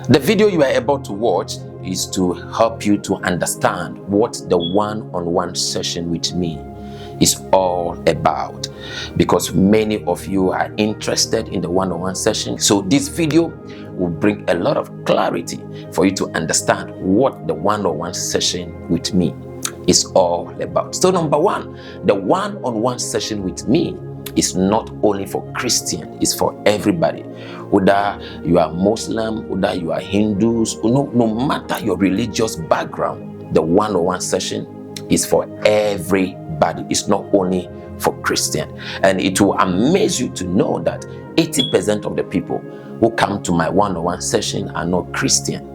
The video you are able to watch is to help you to understand what the one-on-one session with me is all about, because many of you are interested in the one-on-one session. So this video will bring a lot of clarity for you to understand what the one-on-one session with me is all about. So number one, the one-on-one session with me is not only for Christian, it's for everybody. Whether you are Muslim, whether you are Hindus, no matter your religious background, the one-on-one session is for everybody. It's not only for Christian. And it will amaze you to know that 80% of the people who come to my one-on-one session are not Christian.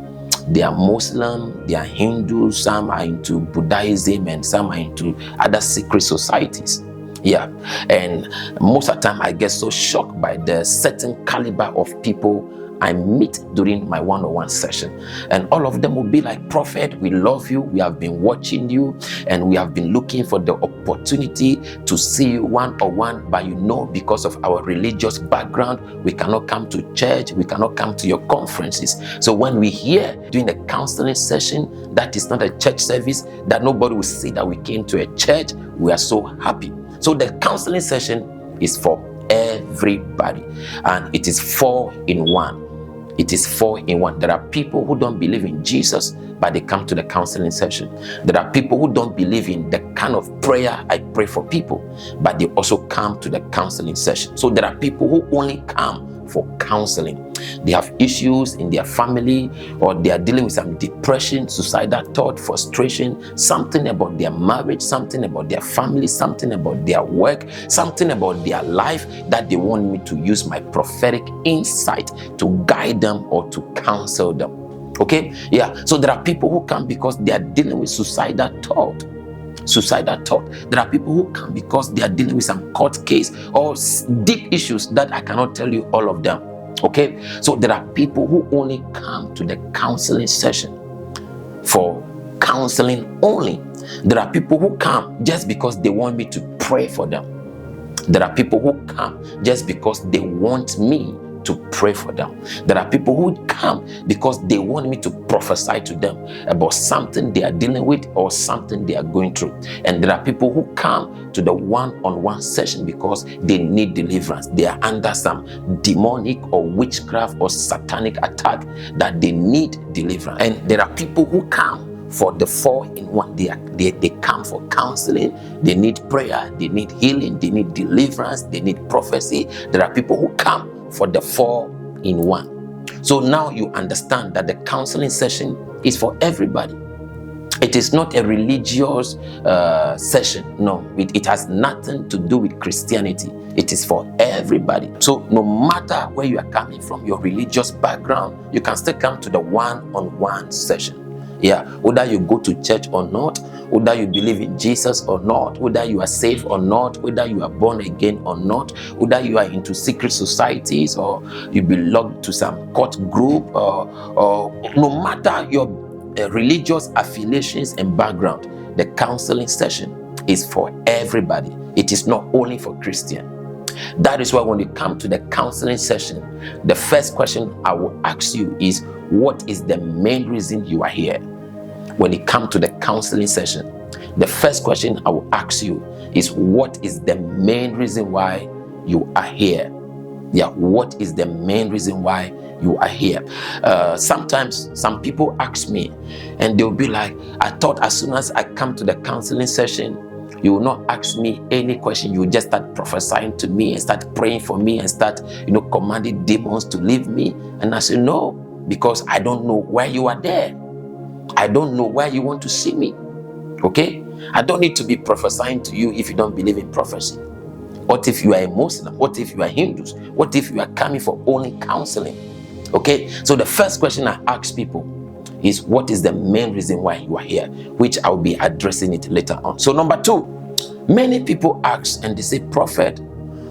They are Muslim, they are Hindus, some are into Buddhism, and some are into other secret societies. Yeah, and most of the time I get so shocked by the certain caliber of people I meet during my one-on-one session, and all of them will be like, "Prophet, we love you, we have been watching you, and we have been looking for the opportunity to see you one-on-one, but because of our religious background, we cannot come to church, we cannot come to your conferences. So when we hear during the counseling session that is not a church service, that nobody will see that we came to a church, we are so happy." So the counseling session is for everybody, and it is 4 in 1. It is 4 in 1. There are people who don't believe in Jesus, but they come to the counseling session. There are people who don't believe in the kind of prayer I pray for people, but they also come to the counseling session. So there are people who only come for counseling. They have issues in their family, or they are dealing with some depression, suicidal thought, frustration, something about their marriage, something about their family, something about their work, something about their life that they want me to use my prophetic insight to guide them or to counsel them. Okay? Yeah. So there are people who come because they are dealing with suicidal thought. There are people who come because they are dealing with some court case or deep issues that I cannot tell you all of them. Okay, so there are people who only come to the counseling session for counseling only. There are people who come just because they want me to pray for them. There are people who come just because they want me to pray for them. There are people who come because they want me to prophesy to them about something they are dealing with or something they are going through. And there are people who come to the one-on-one session because they need deliverance. They are under some demonic or witchcraft or satanic attack that they need deliverance. And there are people who come for the 4 in 1. They come for counseling, they need prayer, they need healing, they need deliverance, they need prophecy. There are people who come for the 4 in 1. So now you understand that the counseling session is for everybody. It is not a religious session. No, it has nothing to do with Christianity. It is for everybody. So no matter where you are coming from, your religious background, you can still come to the one-on-one session. Yeah, whether you go to church or not, whether you believe in Jesus or not, whether you are saved or not, whether you are born again or not, whether you are into secret societies or you belong to some cult group, or no matter your religious affiliations and background, the counseling session is for everybody. It is not only for Christian. That is why when you come to the counseling session, the first question I will ask you is, what is the main reason you are here? When you come to the counseling session, the first question I will ask you is, what is the main reason why you are here? Yeah, what is the main reason why you are here? Sometimes some people ask me and they'll be like, I thought as soon as I come to the counseling session, you will not ask me any question. You will just start prophesying to me and start praying for me and start, commanding demons to leave me. And I say, no, because I don't know why you are there. I don't know why you want to see me. Okay? I don't need to be prophesying to you if you don't believe in prophecy. What if you are a Muslim? What if you are Hindus? What if you are coming for only counseling? Okay? So the first question I ask people is, what is the main reason why you are here? Which I'll be addressing it later on. So number 2, many people ask and they say, Prophet,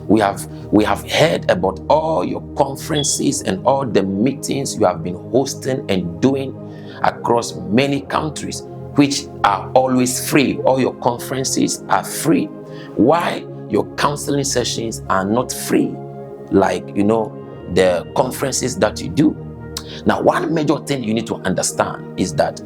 we have heard about all your conferences and all the meetings you have been hosting and doing across many countries, which are always free. All your conferences are free. Why your counseling sessions are not free, like the conferences that you do? Now, one major thing you need to understand is that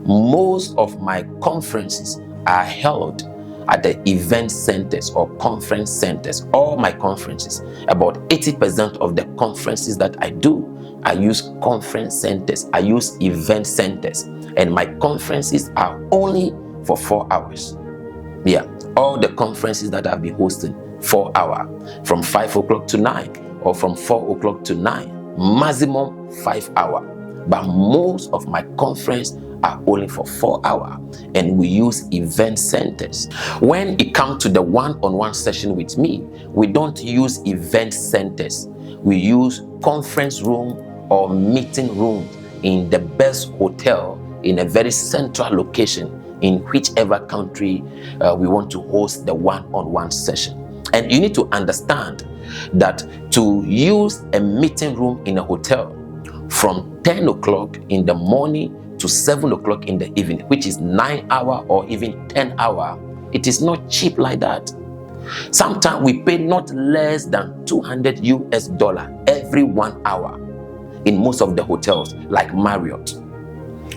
most of my conferences are held at the event centers or conference centers. All my conferences, about 80% of the conferences that I do, I use conference centers, I use event centers, and my conferences are only for 4 hours. Yeah, all the conferences that I've been hosting, 4 hours, from 5 o'clock to 9, or from 4 o'clock to 9, maximum 5 hours. But most of my conference are only for 4 hours, and we use event centers. When it comes to the one-on-one session with me, we don't use event centers. We use conference room or meeting room in the best hotel in a very central location in whichever country we want to host the one-on-one session. And you need to understand that to use a meeting room in a hotel from 10 o'clock in the morning to 7 o'clock in the evening, which is 9 hours or even 10 hours, it is not cheap like that. Sometimes we pay not less than $200 every 1 hour in most of the hotels, like Marriott.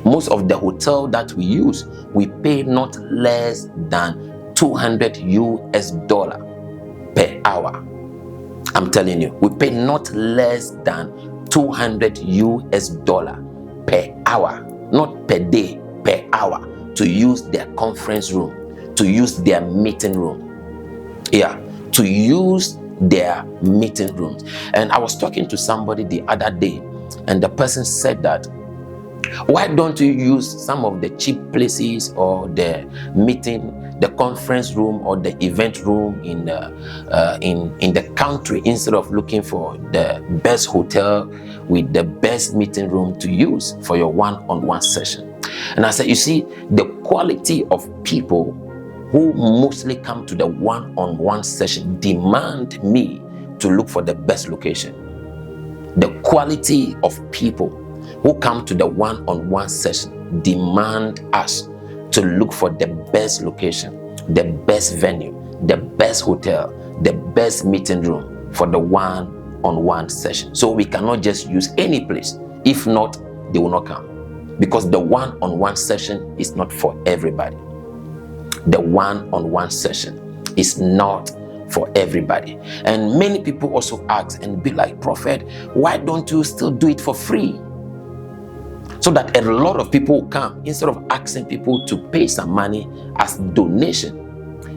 Most of the hotel that we use, we pay not less than $200 per hour. I'm telling you, we pay not less than $200 per hour, not per day, per hour, to use their conference room, to use their meeting room. Yeah, to use their meeting rooms. And I was talking to somebody the other day, and the person said that, why don't you use some of the cheap places or the conference room or the event room in the country, instead of looking for the best hotel with the best meeting room to use for your one-on-one session? And I said, you see, the quality of people who mostly come to the one-on-one session demand me to look for the best location. The quality of people who come to the one-on-one session demand us to look for the best location, the best venue, the best hotel, the best meeting room for the one-on-one session. So we cannot just use any place. If not, they will not come, because the one-on-one session is not for everybody. The one-on-one session is not for everybody. And many people also ask and be like, Prophet, why don't you still do it for free? So that a lot of people will come, instead of asking people to pay some money as donation.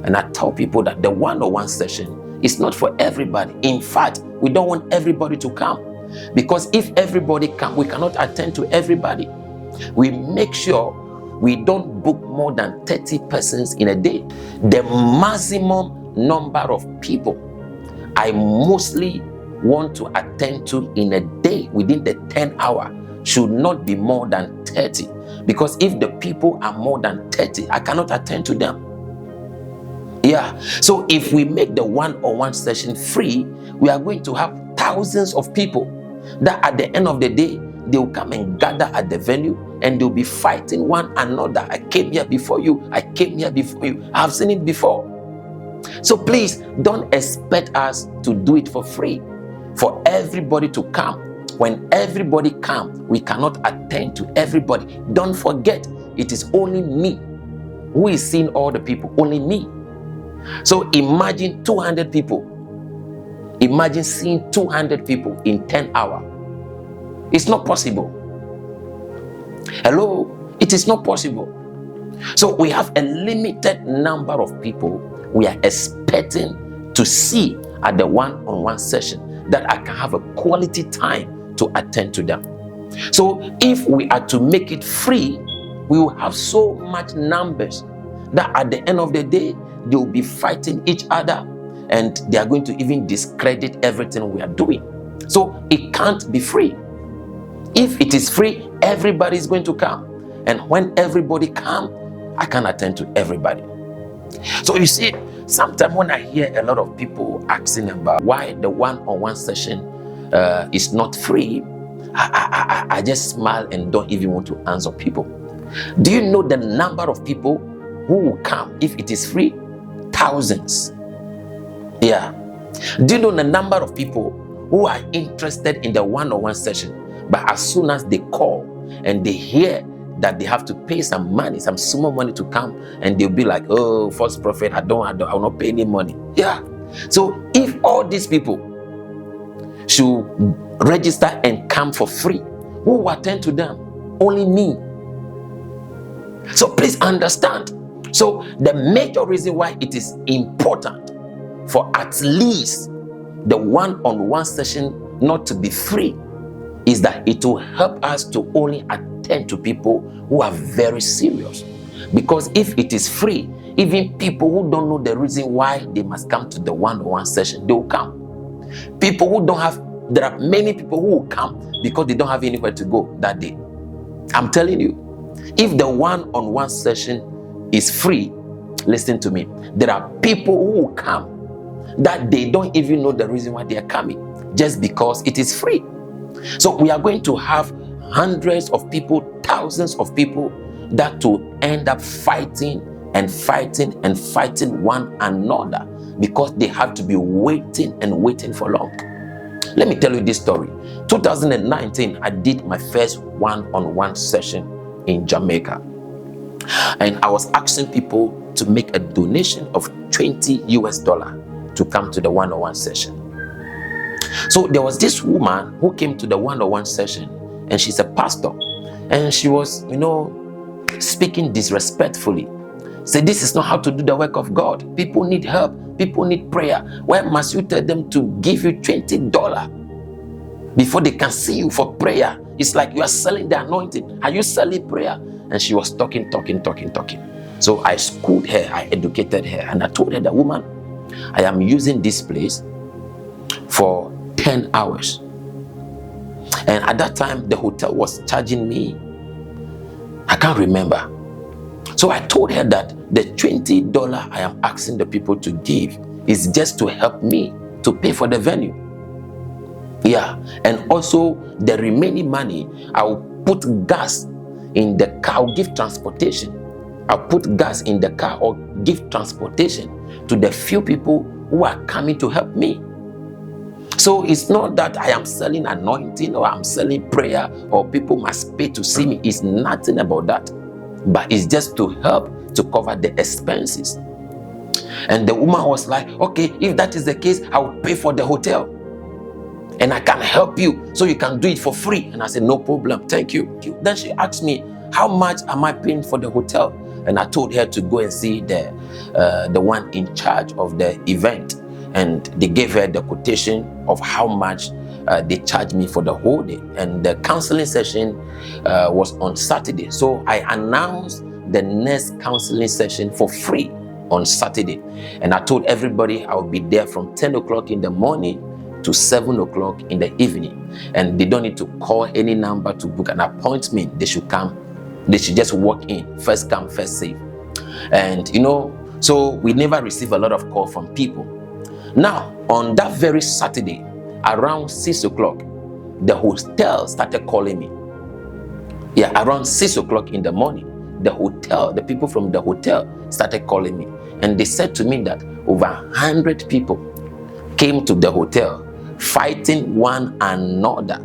And I tell people that the one-on-one session is not for everybody. In fact, we don't want everybody to come, because if everybody comes, we cannot attend to everybody. We make sure we don't book more than 30 persons in a day. The maximum number of people I mostly want to attend to in a day within the 10 hours should not be more than 30, because if the people are more than 30, I cannot attend to them. Yeah, so if we make the one-on-one session free, we are going to have thousands of people that at the end of the day, they will come and gather at the venue, and they'll be fighting one another. I came here before you, I came here before you. I've seen it before. So please don't expect us to do it for free, for everybody to come. When everybody comes, we cannot attend to everybody. Don't forget, it is only me who is seeing all the people, only me. So imagine 200 people. Imagine seeing 200 people in 10 hours. It's not possible. Hello? It is not possible. So we have a limited number of people we are expecting to see at the one-on-one session, that I can have a quality time to attend to them. So if we are to make it free, we will have so much numbers that at the end of the day, they will be fighting each other, and they are going to even discredit everything we are doing. So it can't be free. If it is free, everybody is going to come. And when everybody comes, I can attend to everybody. So you see, sometimes when I hear a lot of people asking about why the one-on-one session is not free, I just smile and don't even want to answer people. Do you know the number of people who will come if it is free? Thousands. Yeah. Do you know the number of people who are interested in the one-on-one session, But as soon as they call and they hear that they have to pay some money, some small money to come, and they'll be like, oh, false prophet, I will not pay any money. Yeah. So if all these people should register and come for free, who will attend to them? Only me. So please understand. So the major reason why it is important for at least the one-on-one session not to be free is that it will help us to only attend to people who are very serious. Because if it is free, even people who don't know the reason why they must come to the one-on-one session, they will come. People who don't have, there are many people who will come because they don't have anywhere to go that day. I'm telling you, if the one-on-one session is free, listen to me, there are people who will come that they don't even know the reason why they are coming, just because it is free. So we are going to have hundreds of people, thousands of people that will end up fighting and fighting and fighting one another because they have to be waiting and waiting for long. Let me tell you this story. 2019, I did my first one-on-one session in Jamaica. And I was asking people to make a donation of $20 to come to the one-on-one session. So there was this woman who came to the one-on-one session, and she's a pastor, and she was, speaking disrespectfully. Say, this is not how to do the work of God. People need help. People need prayer. Why must you tell them to give you $20 before they can see you for prayer? It's like you are selling the anointing. Are you selling prayer? And she was talking. So I schooled her, I educated her, and I told her, the woman, I am using this place for 10 hours. And at that time, the hotel was charging me, I can't remember. So I told her that the $20 I am asking the people to give is just to help me to pay for the venue. Yeah. And also the remaining money, I'll put gas in the car, I'll give transportation. I'll put gas in the car or give transportation to the few people who are coming to help me. So it's not that I am selling anointing or I'm selling prayer or people must pay to see me. It's nothing about that. But it's just to help to cover the expenses. And the woman was like, okay, if that is the case, I will pay for the hotel. And I can help you so you can do it for free. And I said, no problem, thank you. Then she asked me, how much am I paying for the hotel? And I told her to go and see the one in charge of the event. And they gave her the quotation of how much they charged me for the whole day. And the counseling session was on Saturday. So I announced the next counseling session for free on Saturday. And I told everybody I would be there from 10 o'clock in the morning to 7 o'clock in the evening. And they don't need to call any number to book an appointment. They should come. They should just walk in. First come, first serve. And so we never receive a lot of call from people. Now, on that very Saturday, around 6 o'clock, the hotel started calling me. Yeah, around 6 o'clock in the morning, the people from the hotel started calling me. And they said to me that over 100 people came to the hotel fighting one another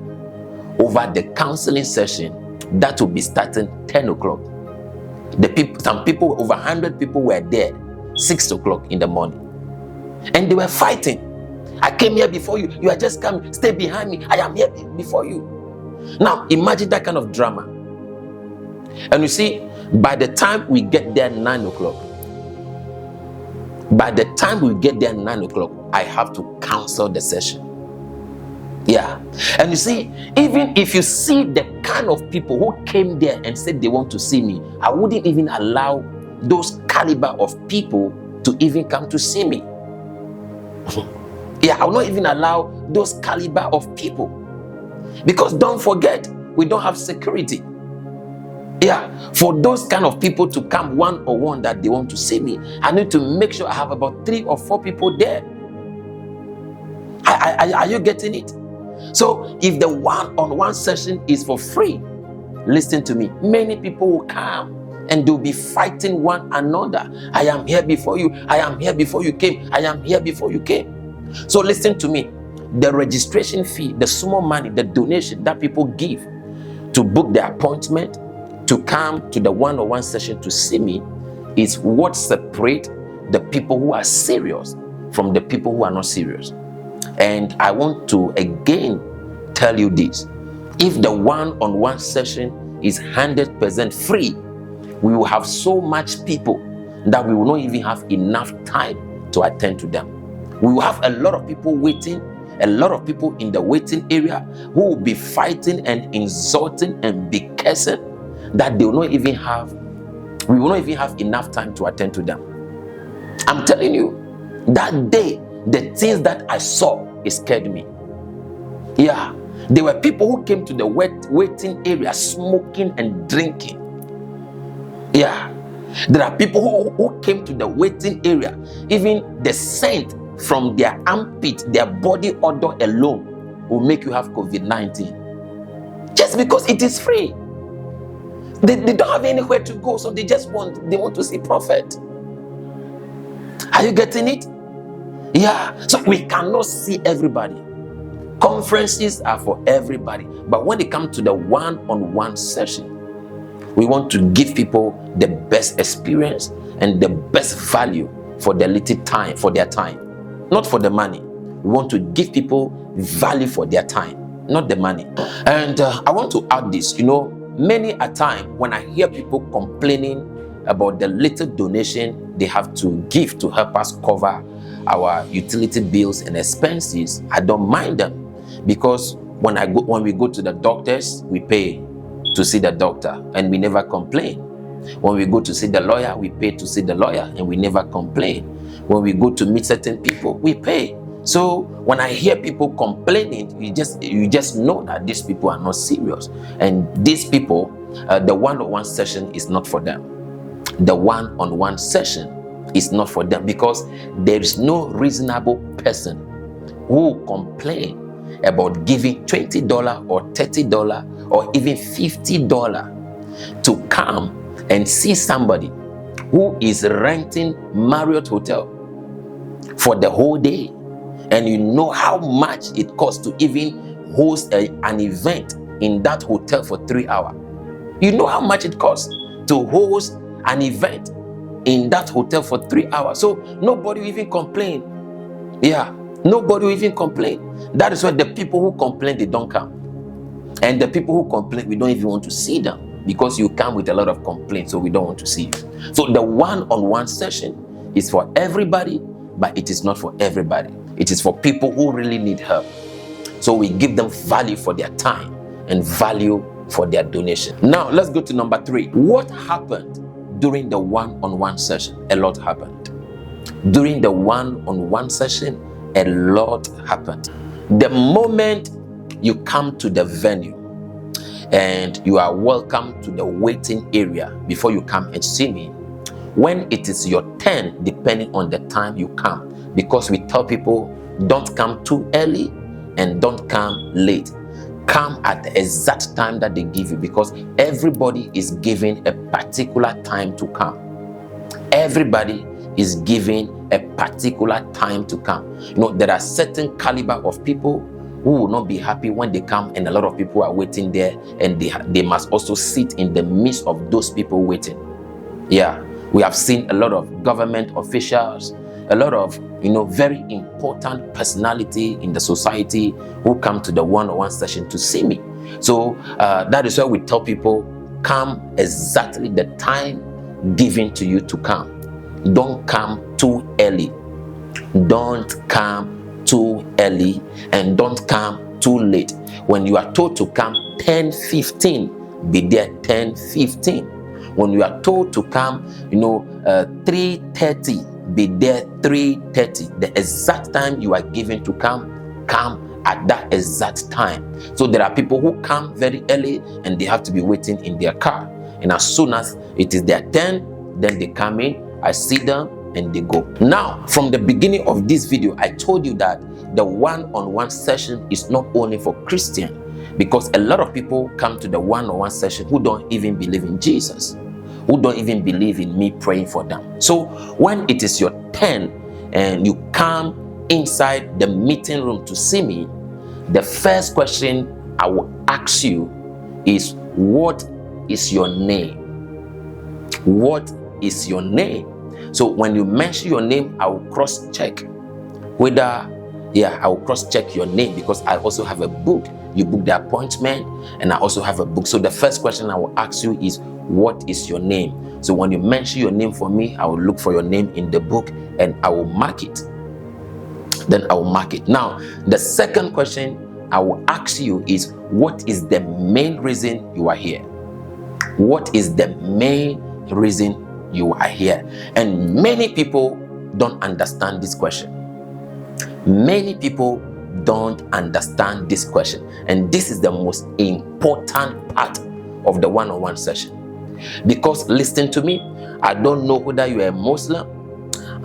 over the counseling session that will be starting 10 o'clock. Some people, over 100 people were there 6 o'clock in the morning. And they were fighting. I came here before you. You are just coming. Stay behind me. I am here before you. Now, imagine that kind of drama. And you see, by the time we get there 9 o'clock, I have to cancel the session. Yeah. And you see, even if you see the kind of people who came there and said they want to see me, I wouldn't even allow those caliber of people to even come to see me. Yeah, I will not even allow those caliber of people. Because don't forget, we don't have security. Yeah, for those kind of people to come one-on-one that they want to see me, I need to make sure I have about 3 or 4 people there. Are you getting it? So if the one-on-one session is for free, listen to me, many people will come and they'll be fighting one another. I am here before you. I am here before you came. I am here before you came. So listen to me. the registration fee, the small money, the donation that people give to book the appointment, to come to the one-on-one session to see me, is what separates the people who are serious from the people who are not serious. And I want to again tell you this: if the one-on-one session is 100% free, we will have so much people that we will not even have enough time to attend to them. We will have a lot of people waiting, a lot of people in the waiting area who will be fighting and insulting and be cursing, that they will not even have, we will not even have enough time to attend to them. I'm telling you, that day, the things that I saw, it scared me. Yeah, there were people who came to the waiting area smoking and drinking. Yeah, there are people who came to the waiting area, even the scent from their armpit, their body odor alone will make you have COVID-19. Just because it is free. They don't have anywhere to go, so they want to see prophet. Are you getting it? Yeah, so we cannot see everybody. Conferences are for everybody, but when it comes to the one-on-one session, we want to give people the best experience and the best value for their little time, for their time, not for the money. We want to give people value for their time, not the money. And I want to add this, many a time when I hear people complaining about the little donation they have to give to help us cover our utility bills and expenses, I don't mind them, because when we go to the doctors, we pay to see the doctor and we never complain. When we go to see the lawyer, we pay to see the lawyer and we never complain. When we go to meet certain people, we pay. So when I hear people complaining, you just know that these people are not serious, and these people, the one-on-one session is not for them. The one-on-one session is not for them, because there is no reasonable person who will complain about giving $20 or $30 or even $50 to come and see somebody who is renting Marriott Hotel for the whole day. And you know how much it costs to even host an event in that hotel for 3 hours. You know how much it costs to host an event in that hotel for 3 hours. So nobody will even complain. Yeah, nobody will even complain. That is why the people who complain, they don't come. And the people who complain, we don't even want to see them, because you come with a lot of complaints, so we don't want to see you. So the one-on-one session is for everybody, but it is not for everybody. It is for people who really need help. So we give them value for their time and value for their donation. Now let's go to number 3. What happened during the one-on-one session? A lot happened. During the one-on-one session, a lot happened. The moment you come to the venue and you are welcome to the waiting area before you come and see me, when it is your turn, depending on the time you come, because we tell people, don't come too early and don't come late. Come at the exact time that they give you, because everybody is given a particular time to come. Everybody is given a particular time to come. There are certain caliber of people who will not be happy when they come and a lot of people are waiting there, and they must also sit in the midst of those people waiting. Yeah, we have seen a lot of government officials, a lot of very important personality in the society who come to the one-on-one session to see me. So that is why we tell people, come exactly the time given to you to come. Don't come too early. Don't come too early, and don't come too late. When you are told to come 10:15, be there 10:15. When you are told to come 3:30, be there 3:30. The exact time you are given to come at that exact time. So there are people who come very early and they have to be waiting in their car, and as soon as it is their turn, then they come in, I see them and they go. Now, from the beginning of this video, I told you that the one-on-one session is not only for Christians, because a lot of people come to the one-on-one session who don't even believe in Jesus, who don't even believe in me praying for them. So when it is your turn and you come inside the meeting room to see me, the first question I will ask you is, what is your name? What is your name? So when you mention your name, I will cross-check whether, I will cross-check your name, because I also have a book. You book the appointment, and I also have a book. So the first question I will ask you is, what is your name? So when you mention your name for me, I will look for your name in the book and I will mark it. Then I will mark it. Now, the second question I will ask you is, what is the main reason you are here? What is the main reason you are here? And many people don't understand this question. Many people don't understand this question. And this is the most important part of the one-on-one session. Because listen to me, I don't know whether you are a Muslim.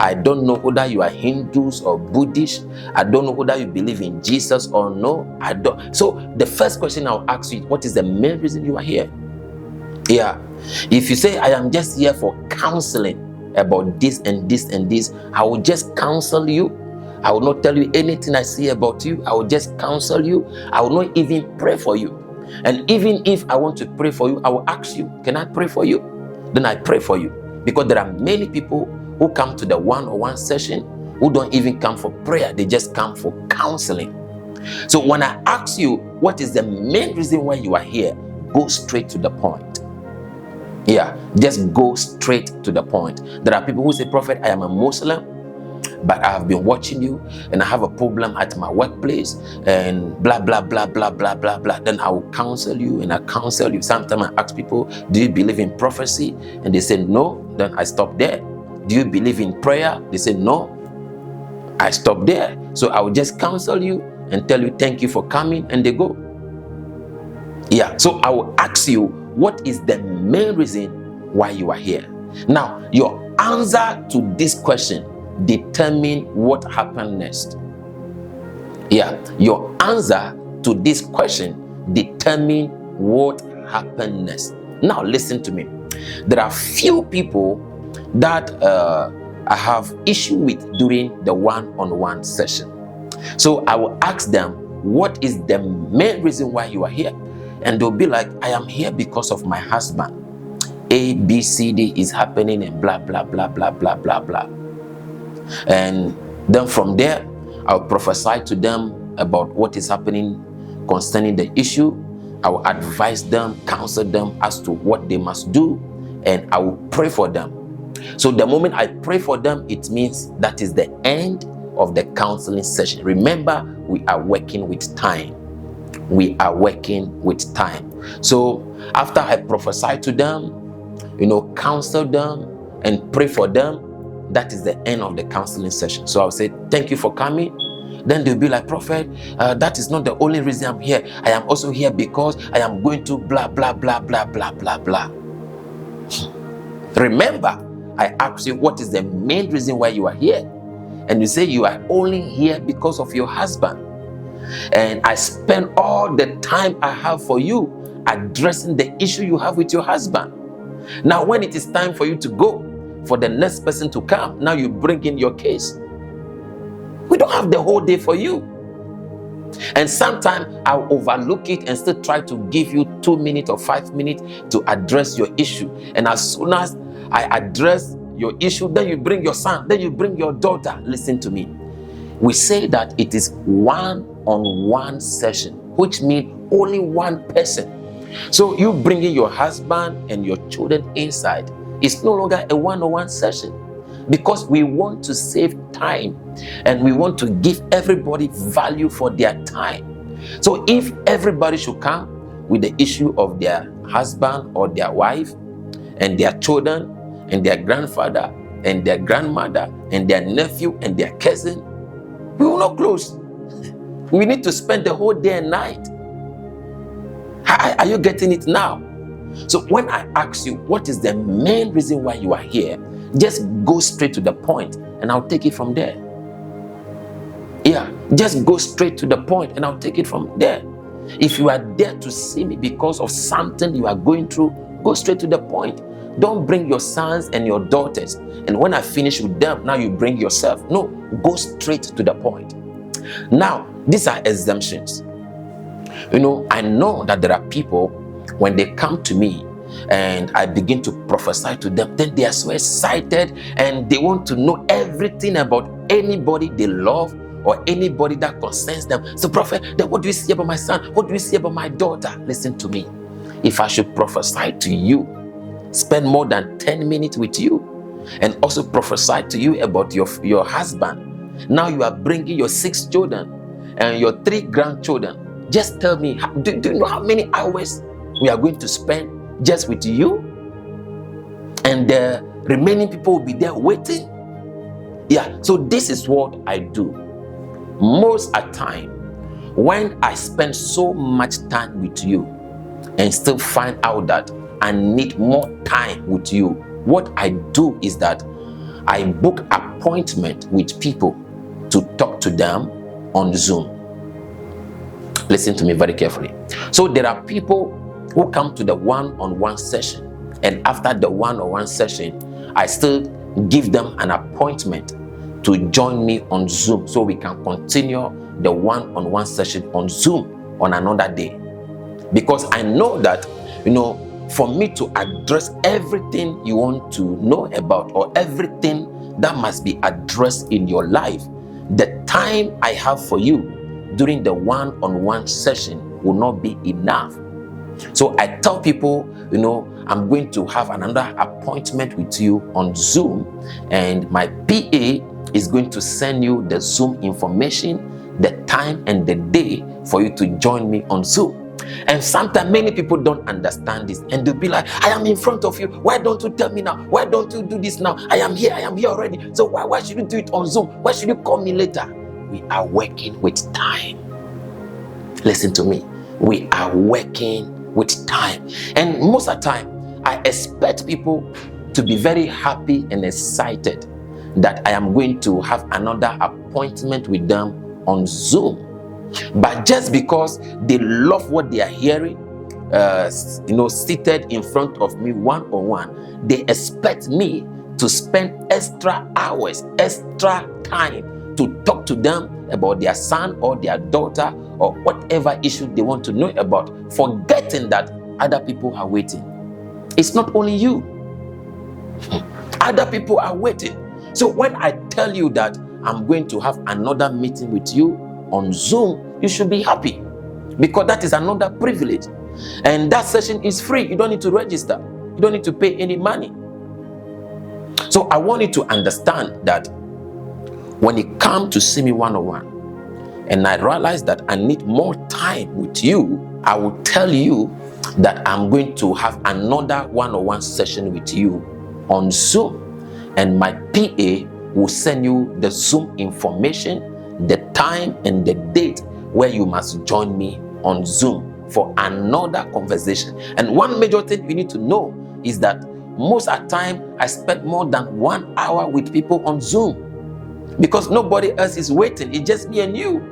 I don't know whether you are Hindus or Buddhist. I don't know whether you believe in Jesus or no. I don't. So the first question I'll ask you, what is the main reason you are here? Yeah. If you say, I am just here for counseling about this and this and this, I will just counsel you. I will not tell you anything I see about you. I will just counsel you. I will not even pray for you. And even if I want to pray for you, I will ask you, can I pray for you? Then I pray for you. Because there are many people who come to the one-on-one session who don't even come for prayer. They just come for counseling. So when I ask you, what is the main reason why you are here? Go straight to the point. Yeah, just go straight to the point. There are people who say, Prophet, I am a Muslim, but I have been watching you and I have a problem at my workplace and blah, blah, blah, blah, blah, blah, blah. Then I will counsel you and I counsel you. Sometimes I ask people, do you believe in prophecy? And they say, no. Then I stop there. Do you believe in prayer? They say, no. I stop there. So I will just counsel you and tell you, thank you for coming, and they go. Yeah, so I will ask you, what is the main reason why you are here? Now, your answer to this question determine what happened next. Yeah, your answer to this question determine what happened next. Now listen to me. There are few people that I have issue with during the one-on-one session. So I will ask them, what is the main reason why you are here? And they'll be like, I am here because of my husband. A, B, C, D is happening and blah, blah, blah, blah, blah, blah, blah. And then from there, I'll prophesy to them about what is happening concerning the issue. I will advise them, counsel them as to what they must do, and I will pray for them. So the moment I pray for them, it means that is the end of the counseling session. Remember, we are working with time. We are working with time. So after I prophesy to them, counsel them and pray for them, that is the end of the counseling session. So I'll say, thank you for coming. Then they'll be like, Prophet, that is not the only reason I'm here. I am also here because I am going to blah, blah, blah, blah, blah, blah, blah. Remember, I asked you, what is the main reason why you are here? And you say you are only here because of your husband. And I spend all the time I have for you addressing the issue you have with your husband. Now, when it is time for you to go, for the next person to come, now you bring in your case. We don't have the whole day for you. And sometimes I'll overlook it and still try to give you 2 minutes or 5 minutes to address your issue. And as soon as I address your issue, then you bring your son, then you bring your daughter. Listen to me. We say that it is one-on-one session, which means only one person. So you bringing your husband and your children inside, it's no longer a one-on-one session, because we want to save time and we want to give everybody value for their time. So if everybody should come with the issue of their husband or their wife and their children and their grandfather and their grandmother and their nephew and their cousin, we will not close. We need to spend the whole day and night. Are you getting it now? So when I ask you, what is the main reason why you are here? Just go straight to the point and I'll take it from there. Yeah, just go straight to the point and I'll take it from there. If you are there to see me because of something you are going through, go straight to the point. Don't bring your sons and your daughters, and when I finish with them, now you bring yourself. No, go straight to the point. Now, these are exemptions. I know that there are people, when they come to me and I begin to prophesy to them, then they are so excited and they want to know everything about anybody they love or anybody that concerns them. So, prophet, then what do you see about my son? What do you see about my daughter? Listen to me. If I should prophesy to you, spend more than 10 minutes with you, and also prophesy to you about your husband. Now you are bringing your 6 children and your 3 grandchildren. Just tell me, do you know how many hours we are going to spend just with you? And the remaining people will be there waiting. Yeah, so this is what I do. Most of the time, when I spend so much time with you and still find out that I need more time with you, what I do is that I book appointment with people to talk to them on Zoom. Listen to me very carefully. So there are people who come to the one-on-one session, and after the one-on-one session, I still give them an appointment to join me on Zoom so we can continue the one-on-one session on Zoom on another day. Because I know that, for me to address everything you want to know about or everything that must be addressed in your life, the time I have for you during the one-on-one session will not be enough. So I tell people, I'm going to have another appointment with you on Zoom, and my PA is going to send you the Zoom information, the time and the day for you to join me on Zoom. And sometimes many people don't understand this, and they'll be like, I am in front of you. Why don't you tell me now? Why don't you do this now? I am here already. So why should you do it on Zoom? Why should you call me later? We are working with time. Listen to me. We are working with time. And most of the time, I expect people to be very happy and excited that I am going to have another appointment with them on Zoom. But just because they love what they are hearing, seated in front of me one-on-one, they expect me to spend extra hours, extra time to talk to them about their son or their daughter or whatever issue they want to know about, forgetting that other people are waiting. It's not only you. Other people are waiting. So when I tell you that I'm going to have another meeting with you on Zoom, you should be happy, because that is another privilege, and that session is free. You don't need to register. You don't need to pay any money. So I want you to understand that when it comes to see me one-on-one, and I realize that I need more time with you, I will tell you that I'm going to have another one-on-one session with you on Zoom, and my PA will send you the Zoom information, the time and the date where you must join me on Zoom for another conversation. And one major thing you need to know is that most of the time I spend more than 1 hour with people on Zoom, because nobody else is waiting. It's just me and you.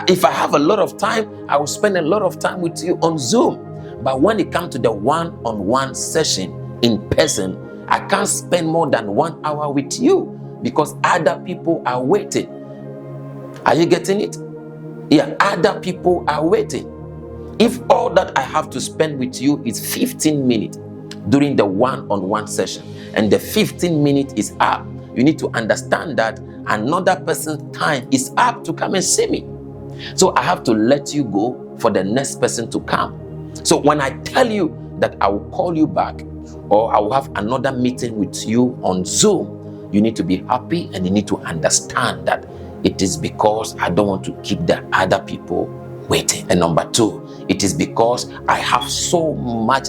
If I have a lot of time, I will spend a lot of time with you on Zoom. But when it comes to the one-on-one session in person, I can't spend more than 1 hour with you because other people are waiting. Are you getting it? Yeah, other people are waiting. If all that I have to spend with you is 15 minutes during the one-on-one session, and the 15 minutes is up, you need to understand that another person's time is up to come and see me. So I have to let you go for the next person to come. So when I tell you that I will call you back, or I will have another meeting with you on Zoom, you need to be happy, and you need to understand that it is because I don't want to keep the other people waiting. And number 2, it is because I have so much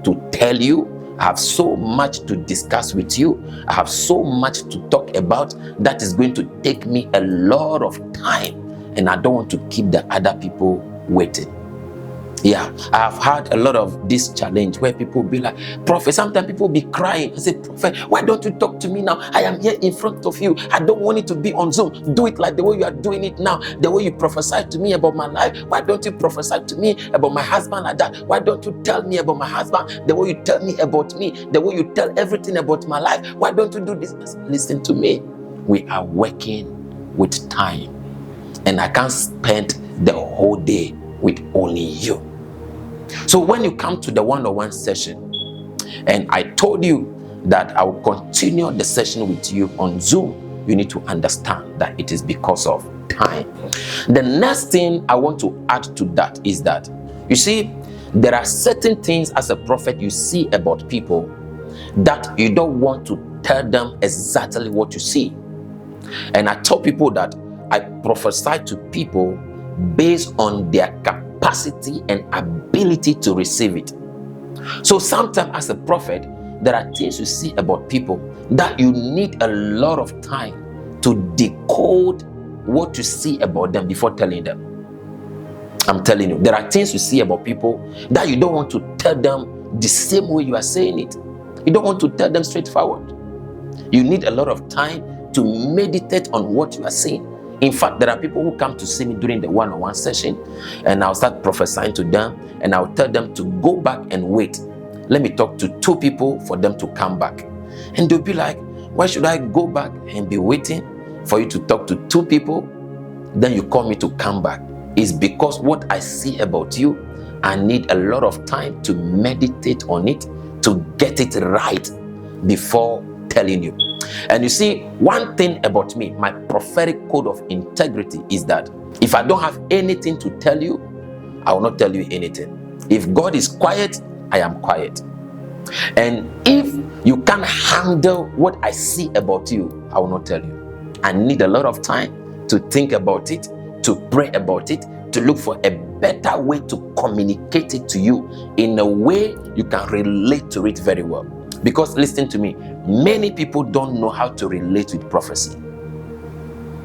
to tell you. I have so much to discuss with you. I have so much to talk about that is going to take me a lot of time, and I don't want to keep the other people waiting. Yeah, I've had a lot of this challenge where people be like, Prophet, sometimes people be crying and say, Prophet, why don't you talk to me now? I am here in front of you. I don't want it to be on Zoom. Do it like the way you are doing it now, the way you prophesied to me about my life. Why don't you prophesy to me about my husband like that? Why don't you tell me about my husband the way you tell me about me, the way you tell everything about my life? Why don't you do this? Listen to me. We are working with time, and I can't spend the whole day with only you. So when you come to the one-on-one session, and I told you that I will continue the session with you on Zoom, you need to understand that it is because of time. The next thing I want to add to that is that, you see, there are certain things as a prophet you see about people that you don't want to tell them exactly what you see. And I tell people that I prophesy to people based on their capacity and ability to receive it. So sometimes as a prophet, there are things you see about people that you need a lot of time to decode what you see about them before telling them. I'm telling you, there are things you see about people that you don't want to tell them the same way you are saying it. You don't want to tell them straightforward. You need a lot of time to meditate on what you are saying. In fact, there are people who come to see me during the one-on-one session, and I'll start prophesying to them, and I'll tell them to go back and wait. Let me talk to 2 people for them to come back. And they'll be like, why should I go back and be waiting for you to talk to 2 people? Then you call me to come back. It's because what I see about you, I need a lot of time to meditate on it, to get it right before telling you. And you see, one thing about me, my prophetic code of integrity is that if I don't have anything to tell you, I will not tell you anything. If God is quiet, I am quiet. And if you can't handle what I see about you, I will not tell you. I need a lot of time to think about it, to pray about it, to look for a better way to communicate it to you in a way you can relate to it very well. Because listen to me, many people don't know how to relate with prophecy.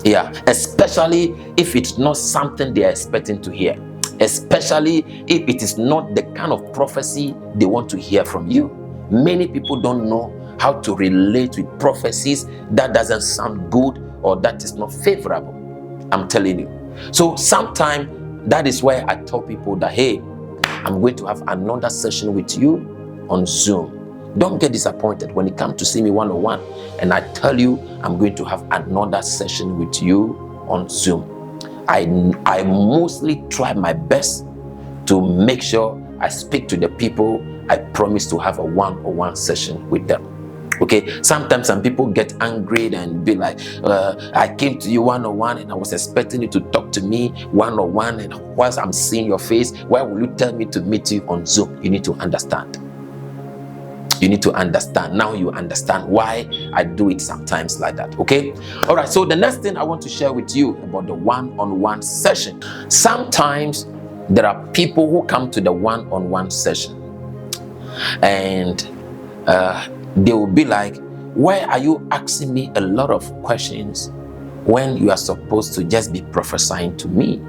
Yeah, especially if it's not something they are expecting to hear. Especially if it is not the kind of prophecy they want to hear from you. Many people don't know how to relate with prophecies that doesn't sound good or that is not favorable. I'm telling you. So sometimes that is why I tell people that, hey, I'm going to have another session with you on Zoom. Don't get disappointed when you come to see me one-on-one and I tell you I'm going to have another session with you on Zoom. I mostly try my best to make sure I speak to the people I promise to have a one-on-one session with them. Okay, sometimes some people get angry and be like, I came to you one-on-one and I was expecting you to talk to me one-on-one, and whilst I'm seeing your face, why will you tell me to meet you on Zoom? You need to understand. You need to understand. Now you understand why I do it sometimes like that. Okay, all right. So the next thing I want to share with you about the one-on-one session. Sometimes there are people who come to the one-on-one session and they will be like, why are you asking me a lot of questions when you are supposed to just be prophesying to me?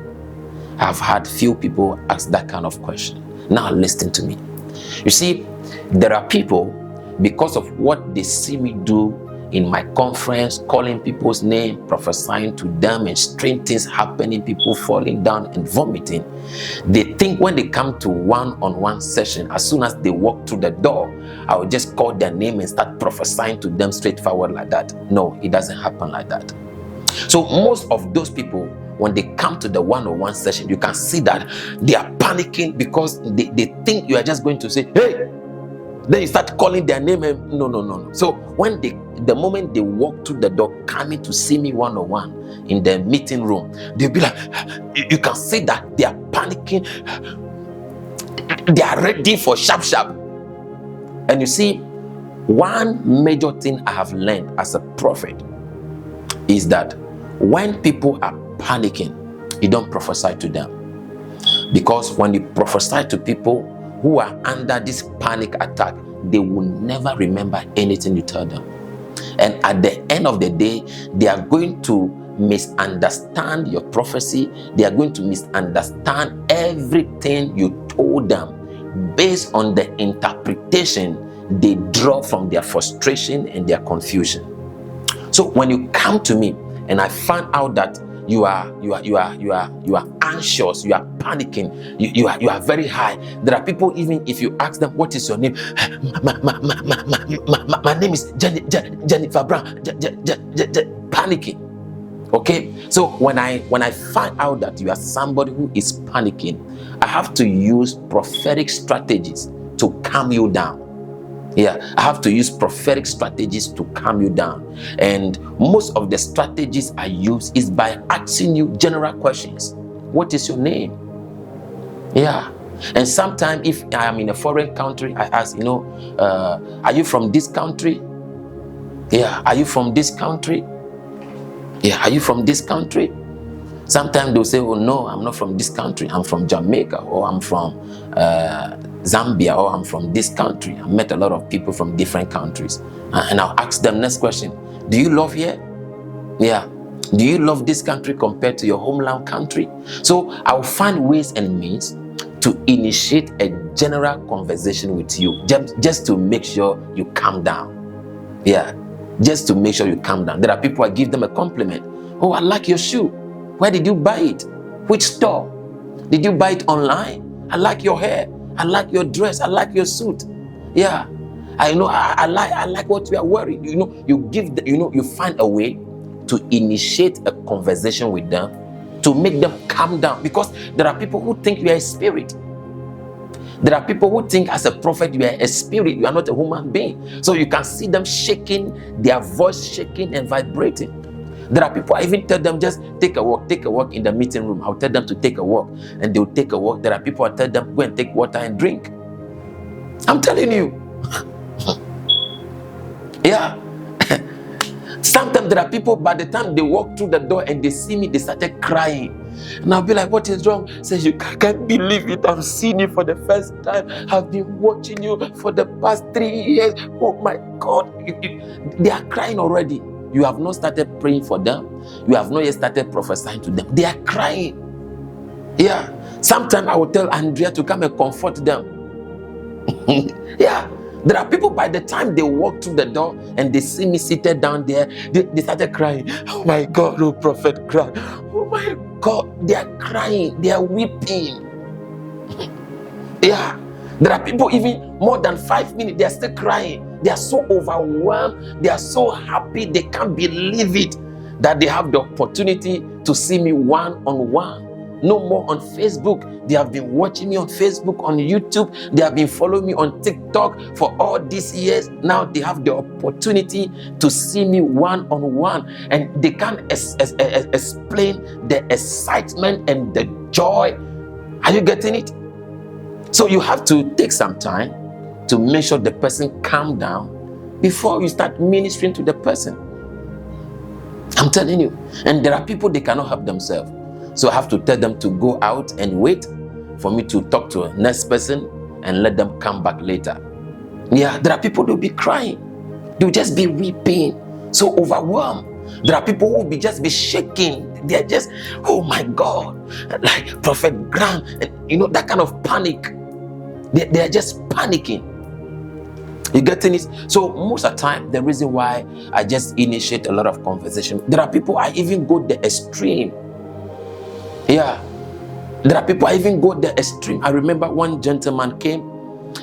I've had few people ask that kind of question. Now listen to me. You see, there are people, because of what they see me do in my conference, calling people's name, prophesying to them, and strange things happening, people falling down and vomiting, they think when they come to one-on-one session, as soon as they walk through the door, I will just call their name and start prophesying to them straightforward like that. No, it doesn't happen like that. So most of those people, when they come to the one-on-one session, you can see that they are panicking because they think you are just going to say, hey, then you start calling their name and no. So when the moment they walk through the door coming to see me one-on-one in the meeting room, they'll be like, you can see that they are panicking. They are ready for sharp. And you see, one major thing I have learned as a prophet is that when people are panicking, you don't prophesy to them. Because when you prophesy to people who are under this panic attack, they will never remember anything you tell them. And at the end of the day, they are going to misunderstand your prophecy. They are going to misunderstand everything you told them based on the interpretation they draw from their frustration and their confusion. So when you come to me and I find out that you are anxious, you are panicking, you are very high. There are people, even if you ask them, what is your name? My name is Jennifer Brown. Panicking. Okay, so when I find out that you are somebody who is panicking, I have to use prophetic strategies to calm you down. Yeah, I have to use prophetic strategies to calm you down. And most of the strategies I use is by asking you general questions. What is your name? Yeah. And sometimes if I am in a foreign country, I ask, are you from this country? Yeah. Are you from this country? Yeah. Are you from this country? Sometimes they'll say, oh no, I'm not from this country. I'm from Jamaica, or I'm from Zambia, or I'm from this country. I met a lot of people from different countries. And I'll ask them next question. Do you love here? Yeah. Do you love this country compared to your homeland country? So I'll find ways and means to initiate a general conversation with you, just to make sure you calm down. Yeah. Just to make sure you calm down. There are people, I give them a compliment. Oh, I like your shoe. Where did you buy it? Which store? Did you buy it online? I like your hair. I like your dress. I like your suit. Yeah. I like what you are wearing. You find a way to initiate a conversation with them to make them calm down, because there are people who think you are a spirit. There are people who think as a prophet you are a spirit, you are not a human being. So you can see them shaking, their voice shaking and vibrating. There are people, I even tell them, just take a walk in the meeting room. I'll tell them to take a walk and they'll take a walk. There are people, I tell them, go and take water and drink. I'm telling you. Yeah. Sometimes there are people, by the time they walk through the door and they see me, they started crying. And I'll be like, what is wrong? Says, you can't believe it. I'm seeing you for the first time. I've been watching you for the past 3 years. Oh my God. They are crying already. You have not started praying for them. You have not yet started prophesying to them. They are crying. Yeah. Sometimes I will tell Andrea to come and comfort them. Yeah. There are people, by the time they walk through the door and they see me seated down there, they started crying. Oh my God, oh prophet cried. Oh my God, they are crying. They are weeping. Yeah. There are people, even more than 5 minutes, they are still crying. They are so overwhelmed. They are so happy. They can't believe it that they have the opportunity to see me one-on-one. No more on Facebook. They have been watching me on Facebook, on YouTube. They have been following me on TikTok for all these years. Now they have the opportunity to see me one-on-one, and they can't explain the excitement and the joy. Are you getting it? So you have to take some time to make sure the person calm down before you start ministering to the person. I'm telling you. And there are people, they cannot help themselves. So I have to tell them to go out and wait for me to talk to the next person and let them come back later. Yeah, there are people who will be crying. They'll just be weeping, so overwhelmed. There are people who will just be shaking. They're just, oh my God, like Prophet Grant, that kind of panic. They're just panicking. You getting it? So most of the time, the reason why I just initiate a lot of conversation, there are people I even go the extreme. Yeah. There are people I even go the extreme. I remember one gentleman came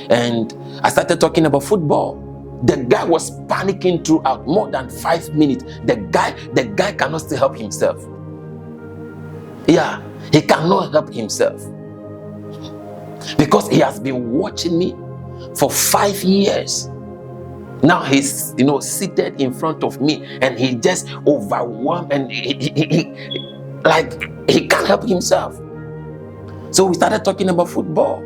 and I started talking about football. The guy was panicking throughout more than 5 minutes. The guy cannot still help himself. Yeah, he cannot help himself. Because he has been watching me for 5 years. Now he's seated in front of me and he just overwhelmed and he can't help himself. So we started talking about football,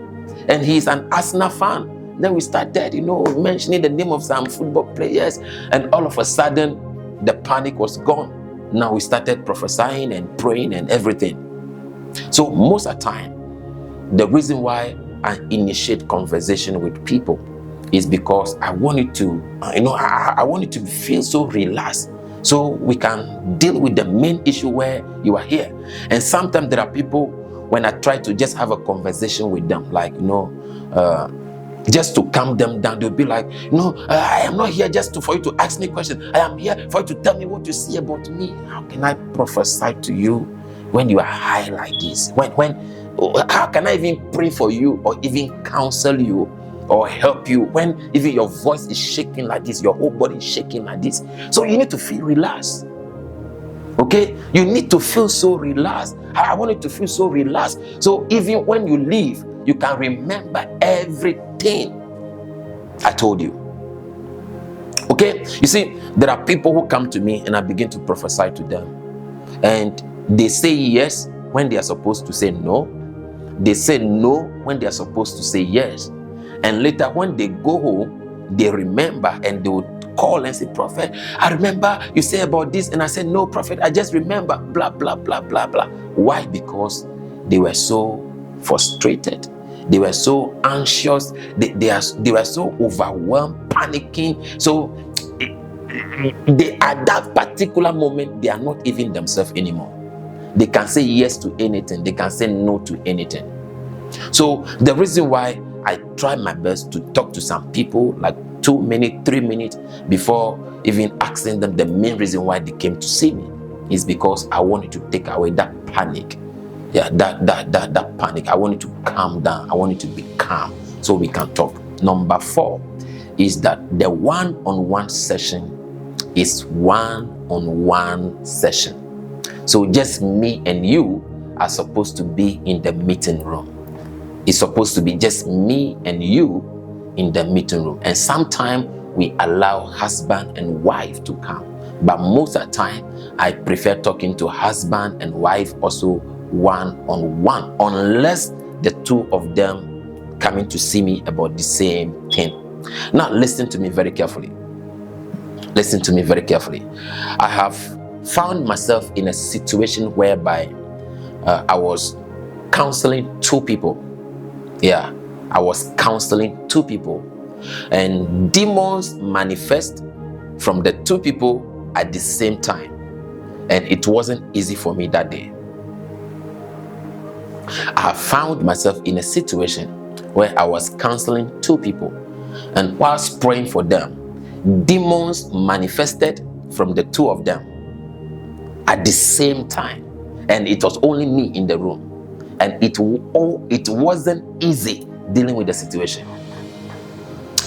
and he's an Arsenal fan. Then we started, mentioning the name of some football players, and all of a sudden, the panic was gone. Now we started prophesying and praying and everything. So most of the time, the reason why I initiate conversation with people is because I want you to, I want you to feel so relaxed, so we can deal with the main issue where you are here. And sometimes there are people, when I try to just have a conversation with them, like, just to calm them down, they'll be like, I am not here just for you to ask me questions. I am here for you to tell me what you see about me. How can I prophesy to you when you are high like this? How can I even pray for you or even counsel you or help you when even your voice is shaking like this, your whole body is shaking like this? So you need to feel relaxed. Okay, you need to feel so relaxed. I want you to feel so relaxed. So even when you leave, you can remember everything I told you. Okay, you see, there are people who come to me and I begin to prophesy to them, and they say yes when they are supposed to say no. They say no when they are supposed to say yes. And later when they go home, they remember and they would call and say, Prophet, I remember you say about this. And I said, no, Prophet, I just remember, blah, blah, blah, blah, blah. Why? Because they were so frustrated. They were so anxious. They were so overwhelmed, panicking. So at that particular moment, they are not even themselves anymore. They can say yes to anything. They can say no to anything. So the reason why I try my best to talk to some people like 2 minutes, 3 minutes before even asking them the main reason why they came to see me is because I wanted to take away that panic. Yeah, that panic. I wanted to calm down. I wanted to be calm so we can talk. Number 4 is that the one-on-one session is one-on-one session. So just me and you are supposed to be in the meeting room. It's supposed to be just me and you in the meeting room. And sometimes we allow husband and wife to come. But most of the time, I prefer talking to husband and wife also one-on-one, unless the two of them coming to see me about the same thing. Now, listen to me very carefully. Listen to me very carefully. I have found myself in a situation whereby I was counseling 2 people. Yeah, I was counseling 2 people, and demons manifest from the 2 people at the same time, and it wasn't easy for me that day. I found myself in a situation where I was counseling 2 people, and whilst praying for them, demons manifested from the 2 of them at the same time, and it was only me in the room. And it wasn't easy dealing with the situation.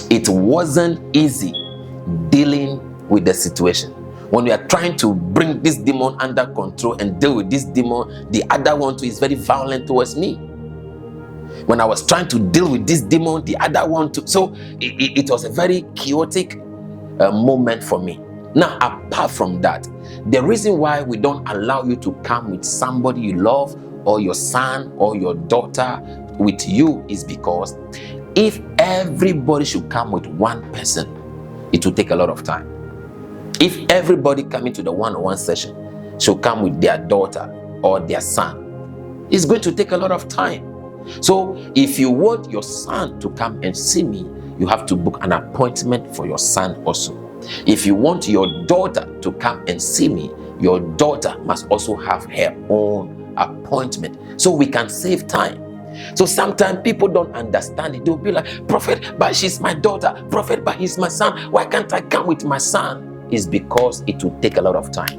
It wasn't easy dealing with the situation. When we are trying to bring this demon under control and deal with this demon, the other one too is very violent towards me. When I was trying to deal with this demon, the other one too. So it was a very chaotic moment for me. Now, apart from that, the reason why we don't allow you to come with somebody you love, or your son or your daughter with you, is because if everybody should come with one person, it will take a lot of time. If everybody coming to the one-on-one session should come with their daughter or their son, it's going to take a lot of time. So if you want your son to come and see me, you have to book an appointment for your son also. If you want your daughter to come and see me, your daughter must also have her own appointment, so we can save time. So sometimes people don't understand it. They'll be like, Prophet, but she's my daughter. Prophet, but he's my son. Why can't I come with my son? It's because it will take a lot of time.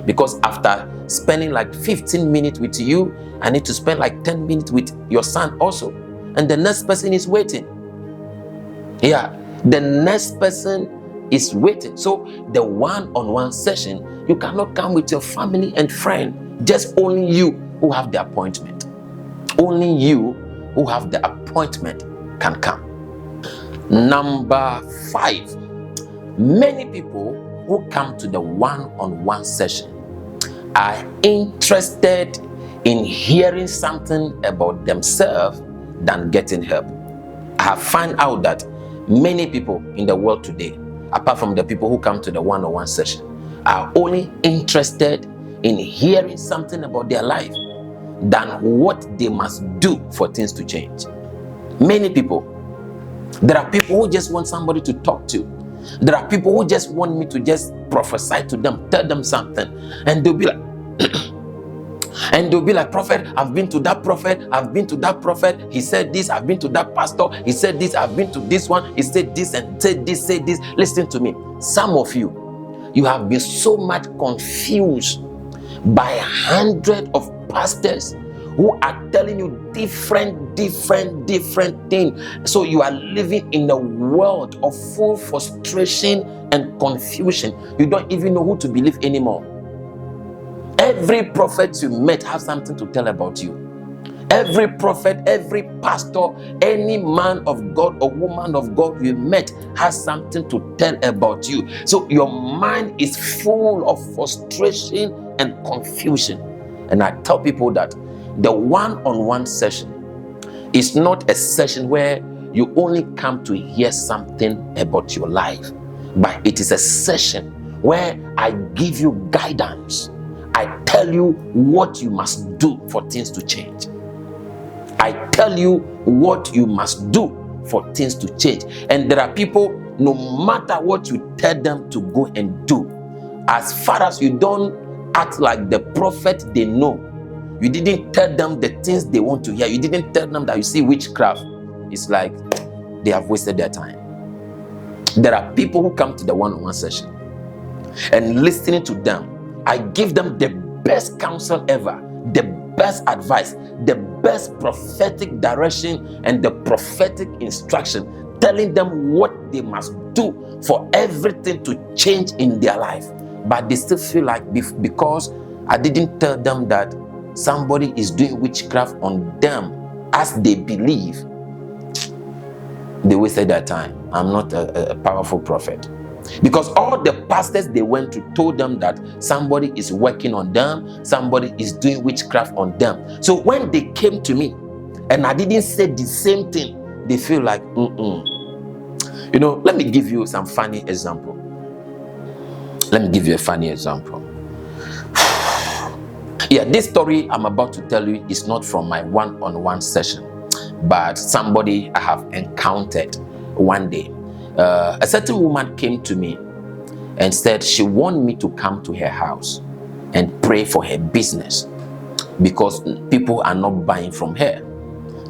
Because after spending like 15 minutes with you, I need to spend like 10 minutes with your son also. And the next person is waiting. Yeah, the next person is waiting. So the one-on-one session, you cannot come with your family and friend. Just only you who have the appointment. Only you who have the appointment can come. Number 5, many people who come to the one-on-one session are interested in hearing something about themselves than getting help. I have found out that many people in the world today, apart from the people who come to the one-on-one session, are only interested in hearing something about their life than what they must do for things to change. Many people. There are people who just want somebody to talk to. There are people who just want me to just prophesy to them, tell them something, and they'll be like, Prophet, I've been to that prophet, I've been to that prophet, he said this, I've been to that pastor, he said this, I've been to this one, he said this and said this, say this. Listen to me. Some of you have been so much confused by 100 of pastors who are telling you different things. So you are living in a world of full frustration and confusion. You don't even know who to believe anymore. Every prophet you met has something to tell about you. Every prophet, every pastor, any man of God or woman of God you met has something to tell about you. So your mind is full of frustration and confusion. And I tell people that the one-on-one session is not a session where you only come to hear something about your life, but it is a session where I give you guidance. I tell you what you must do for things to change. I tell you what you must do for things to change. And there are people, no matter what you tell them to go and do, as far as you don't act like the prophet they know, you didn't tell them the things they want to hear, you didn't tell them that you see witchcraft, it's like they have wasted their time. There are people who come to the one-on-one session, and listening to them, I give them the best counsel ever, the best advice, the best prophetic direction, and the prophetic instruction, telling them what they must do for everything to change in their life. But they still feel like because I didn't tell them that somebody is doing witchcraft on them as they believe, they wasted their time. I'm not a powerful prophet. Because all the pastors they went to told them that somebody is working on them, somebody is doing witchcraft on them. So when they came to me and I didn't say the same thing, they feel like, You know, let me give you some funny example. Let me give you a funny example. Yeah, this story I'm about to tell you is not from my one-on-one session, but somebody I have encountered one day. A certain woman came to me and said she wanted me to come to her house and pray for her business because people are not buying from her.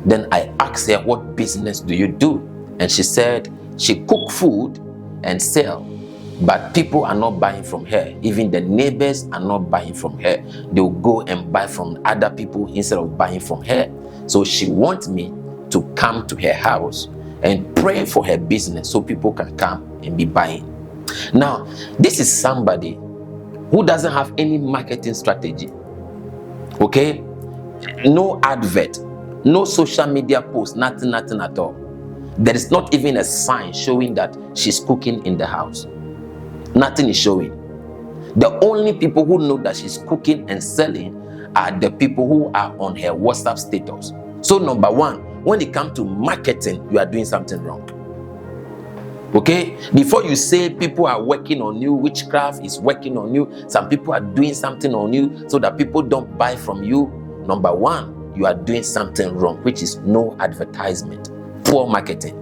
Then I asked her, what business do you do? And she said she cook food and sell, but people are not buying from her. Even the neighbors are not buying from her. They'll go and buy from other people instead of buying from her. So she wants me to come to her house and pray for her business so people can come and be buying. Now, this is somebody who doesn't have any marketing strategy. Okay? No advert, no social media post, nothing at all. There is not even a sign showing that she's cooking in the house. Nothing is showing. The only people who know that she's cooking and selling are the people who are on her WhatsApp status. So number one, when it comes to marketing, you are doing something wrong. Okay? Before you say people are working on you, witchcraft is working on you, some people are doing something on you so that people don't buy from you, number one, you are doing something wrong, which is no advertisement, poor marketing.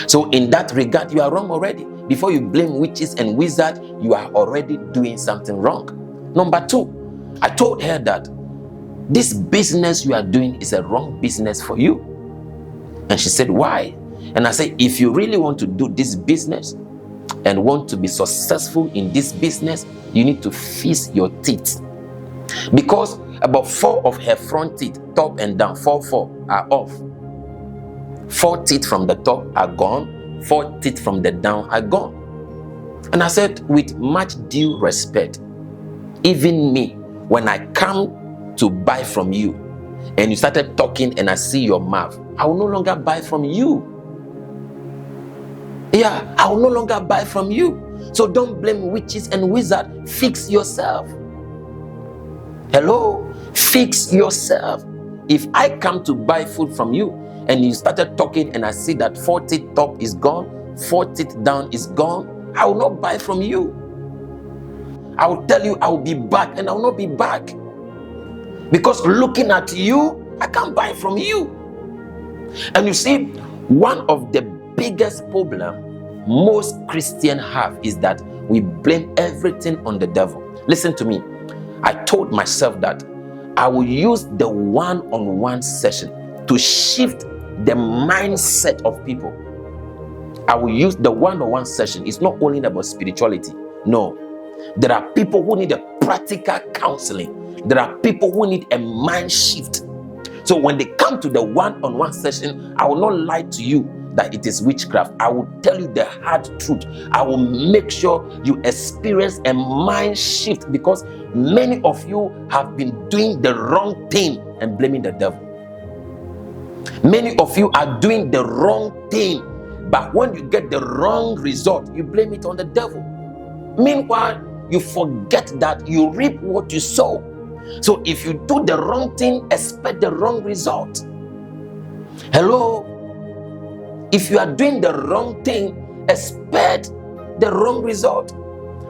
So in that regard, you are wrong already. Before you blame witches and wizards, you are already doing something wrong. Number two, I told her that this business you are doing is a wrong business for you. And she said, why? And I said, if you really want to do this business and want to be successful in this business, you need to fix your teeth. Because about 4 of her front teeth, top and down, 4 are off. 4 teeth from the top are gone, 4 teeth from the down are gone. And I said, with much due respect, even me, when I come to buy from you and you started talking and I see your mouth, I will no longer buy from you. Yeah, I will no longer buy from you. So don't blame witches and wizards. Fix yourself. Hello? Fix yourself. If I come to buy food from you and you started talking and I see that 4 teeth top is gone, 4 teeth down is gone, I will not buy from you. I will tell you I will be back and I will not be back. Because looking at you, I can't buy from you. And you see, one of the biggest problems most Christians have is that we blame everything on the devil. Listen to me. I told myself that I will use the one-on-one session to shift the mindset of people. I will use the one-on-one session. It's not only about spirituality. No. There are people who need a practical counseling. There are people who need a mind shift. So when they come to the one-on-one session, I will not lie to you that it is witchcraft. I will tell you the hard truth. I will make sure you experience a mind shift, because many of you have been doing the wrong thing and blaming the devil. Many of you are doing the wrong thing, but when you get the wrong result, you blame it on the devil. Meanwhile, you forget that you reap what you sow. So if you do the wrong thing, expect the wrong result. Hello? If you are doing the wrong thing, expect the wrong result.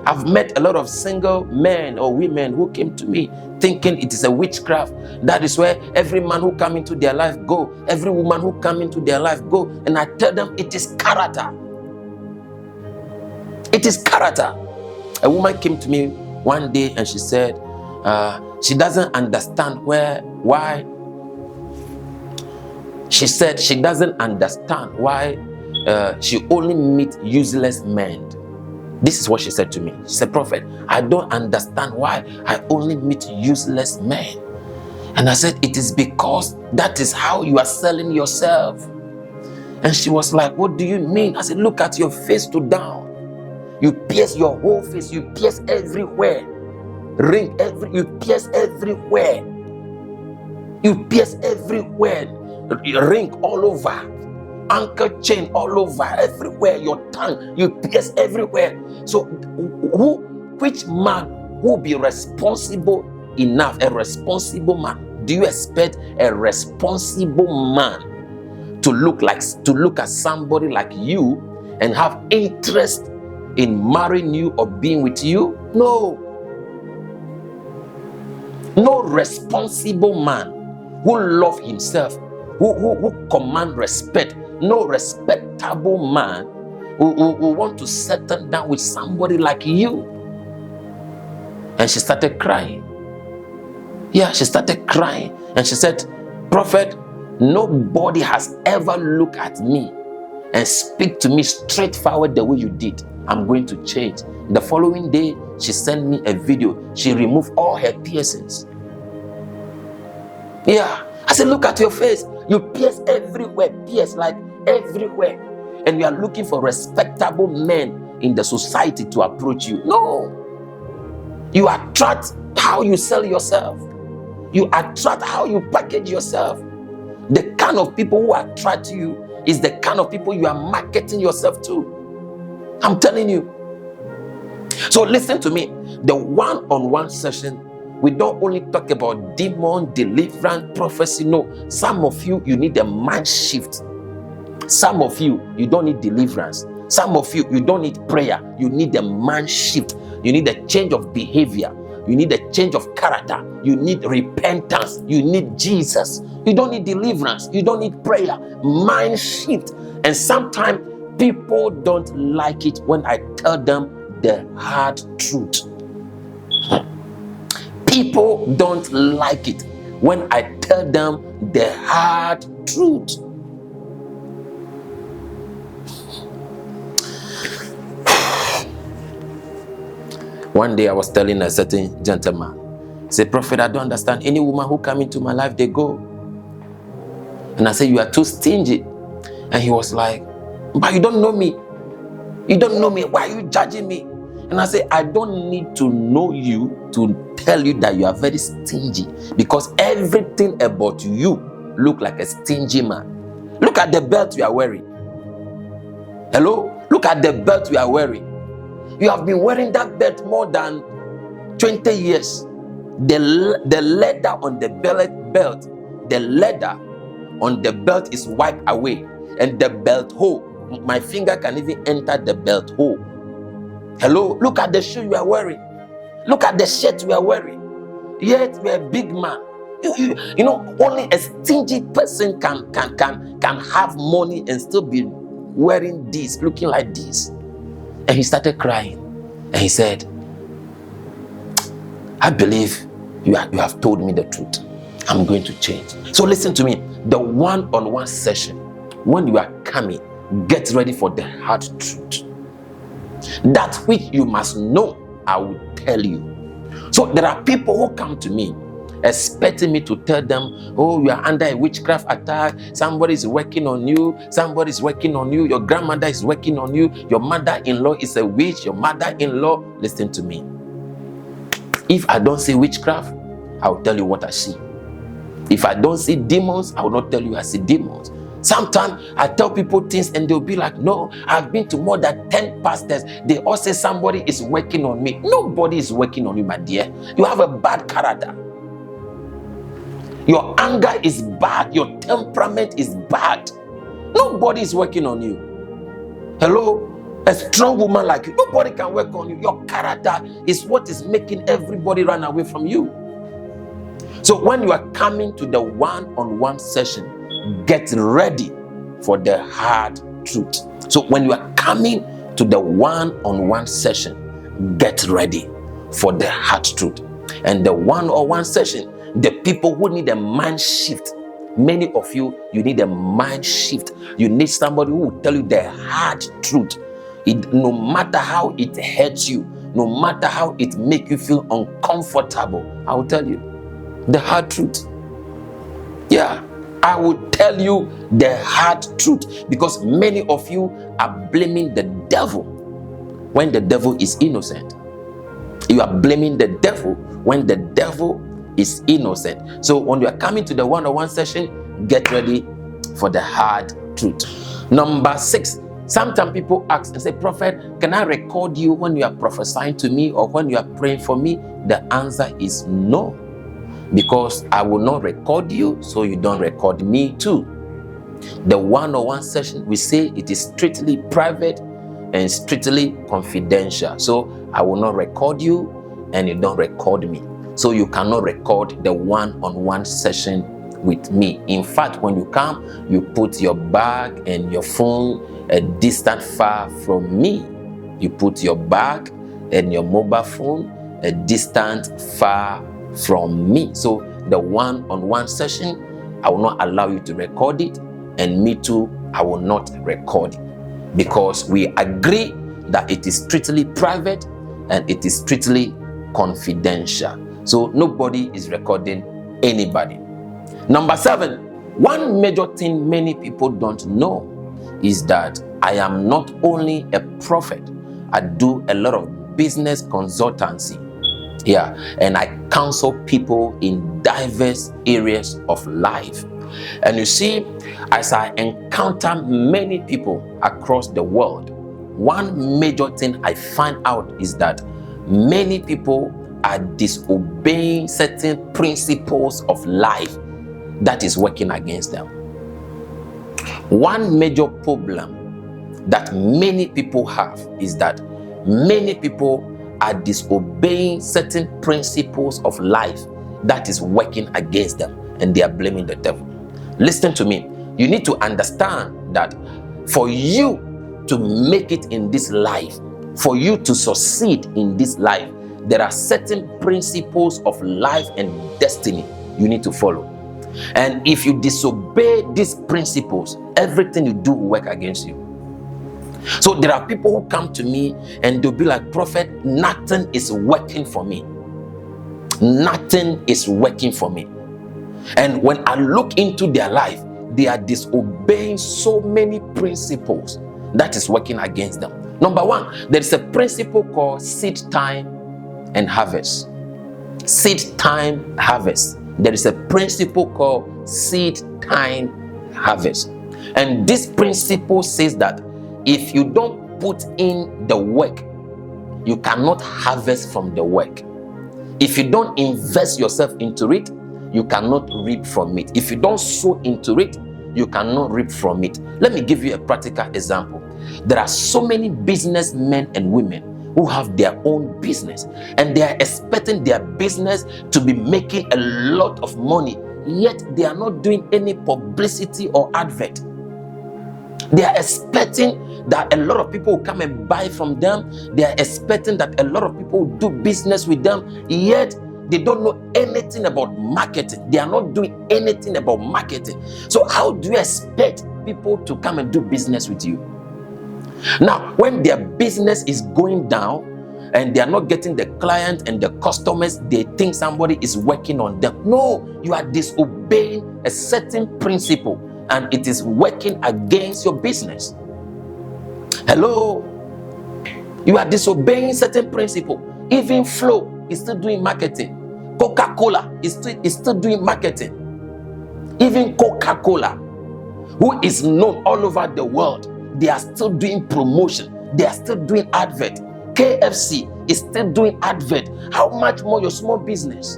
I've met a lot of single men or women who came to me thinking it is a witchcraft. That is where every man who come into their life go, every woman who come into their life go. And I tell them it is character. It is character. A woman came to me one day and she said she doesn't understand why. She said she doesn't understand why she only meets useless men. This is what she said to me. She said, Prophet, I don't understand why I only meet useless men. And I said, it is because that is how you are selling yourself. And she was like, what do you mean? I said, look at your face to down. You pierce your whole face. You pierce everywhere. You pierce everywhere. You pierce everywhere. Ring all over. Anchor chain all over, everywhere. Your tongue, you pierce everywhere. So which man will be responsible enough? A responsible man. Do you expect a responsible man to look at somebody like you and have interest in marrying you or being with you? No. No responsible man who love himself, who command respect. No respectable man who want to settle down with somebody like you. And she started crying. Yeah, she started crying. And she said, Prophet, nobody has ever looked at me and speak to me straightforward the way you did. I'm going to change. The following day, she sent me a video. She removed all her piercings. Yeah. I said, look at your face. You pierce everywhere. Pierce like everywhere. And you are looking for respectable men in the society to approach you. No. You attract how you sell yourself. You attract how you package yourself. The kind of people who attract you is the kind of people you are marketing yourself to. I'm telling you. So listen to me. The one-on-one session, we don't only talk about demon, deliverance, prophecy. No, some of you need a mind shift. Some of you don't need deliverance. Some of you don't need prayer. You need a mind shift. You need a change of behavior. You need a change of character. You need repentance. You need Jesus. You don't need deliverance. You don't need prayer. Mind shift. And sometimes people don't like it when I tell them the hard truth. People don't like it when I tell them the hard truth. One day I was telling a certain gentleman, say, Prophet, I don't understand. Any woman who come into my life, they go. And I said, you are too stingy. And he was like, but you don't know me. You don't know me. Why are you judging me? And I say, I don't need to know you to tell you that you are very stingy, because everything about you look like a stingy man. Look at the belt you are wearing. Hello? Look at the belt you are wearing. You have been wearing that belt more than 20 years. The leather on the belt, the leather on the belt is wiped away, and the belt hole, my finger can even enter the belt hole. Hello, look at the shoe you are wearing. Look at the shirt you are wearing. Yet you are a big man. You know, only a stingy person can have money and still be wearing this, looking like this. And he started crying. And he said, I believe you have told me the truth. I'm going to change. So listen to me. The one-on-one session, when you are coming, get ready for the hard truth. That which you must know, I will tell you. So there are people who come to me expecting me to tell them, oh, you are under a witchcraft attack, somebody is working on you, somebody is working on you, your grandmother is working on you, your mother-in-law is a witch, your mother-in-law. Listen to me. If I don't see witchcraft, I will tell you what I see. If I don't see demons, I will not tell you I see demons. Sometimes I tell people things and they'll be like, no, I've been to more than 10 pastors. They all say somebody is working on me. Nobody is working on you, my dear. You have a bad character. Your anger is bad. Your temperament is bad. Nobody is working on you. Hello? A strong woman like you, nobody can work on you. Your character is what is making everybody run away from you. So when you are coming to the one-on-one session, get ready for the hard truth. So when you are coming to the one-on-one session, get ready for the hard truth. And the one-on-one session, the people who need a mind shift, many of you need a mind shift. You need somebody who will tell you the hard truth. No matter how it hurts you, no matter how it makes you feel uncomfortable, I will tell you the hard truth. Yeah, I will tell you the hard truth, because many of you are blaming the devil when the devil is innocent. You are blaming the devil when the devil is innocent. So when you are coming to the one-on-one session, get ready for the hard truth. Number 6, sometimes people ask and say, Prophet, can I record you when you are prophesying to me or when you are praying for me? The answer is no, because I will not record you, so you don't record me too. The one-on-one session, we say it is strictly private and strictly confidential. So I will not record you and you don't record me. So you cannot record the one-on-one session with me. In fact, when you come, you put your bag and your phone a distance far from me. You put your bag and your mobile phone a distance far from me. So the one-on-one session, I will not allow you to record it, and me too, I will not record it, because we agree that it is strictly private and it is strictly confidential. So nobody is recording anybody. Number 7, one major thing many people don't know is that I am not only a prophet, I do a lot of business consultancy. Yeah, and I counsel people in diverse areas of life. And you see, as I encounter many people across the world, one major thing I find out is that many people are disobeying certain principles of life that is working against them. One major problem that many people have is that many people are disobeying certain principles of life that is working against them, and they are blaming the devil. Listen to me. You need to understand that for you to make it in this life, for you to succeed in this life, there are certain principles of life and destiny you need to follow. And if you disobey these principles, everything you do will work against you. So there are people who come to me and they'll be like, Prophet, nothing is working for me. Nothing is working for me. And when I look into their life, they are disobeying so many principles that is working against them. Number 1, there is a principle called seed time and harvest. Seed time, harvest. There is a principle called seed time, harvest. And this principle says that if you don't put in the work, you cannot harvest from the work. If you don't invest yourself into it, you cannot reap from it. If you don't sow into it, you cannot reap from it. Let me give you a practical example. There are so many businessmen and women who have their own business, and they are expecting their business to be making a lot of money, yet they are not doing any publicity or advert. They are expecting that a lot of people will come and buy from them. They are expecting that a lot of people will do business with them, yet they don't know anything about marketing. They are not doing anything about marketing. So how do you expect people to come and do business with you? Now, when their business is going down and they are not getting the client and the customers, they think somebody is working on them. No, you are disobeying a certain principle, and it is working against your business. Hello? You are disobeying certain principle. Even Flow is still doing marketing. Coca-Cola is still doing marketing. Even Coca-Cola, who is known all over the world, they are still doing promotion. They are still doing advert. KFC is still doing advert. How much more your small business?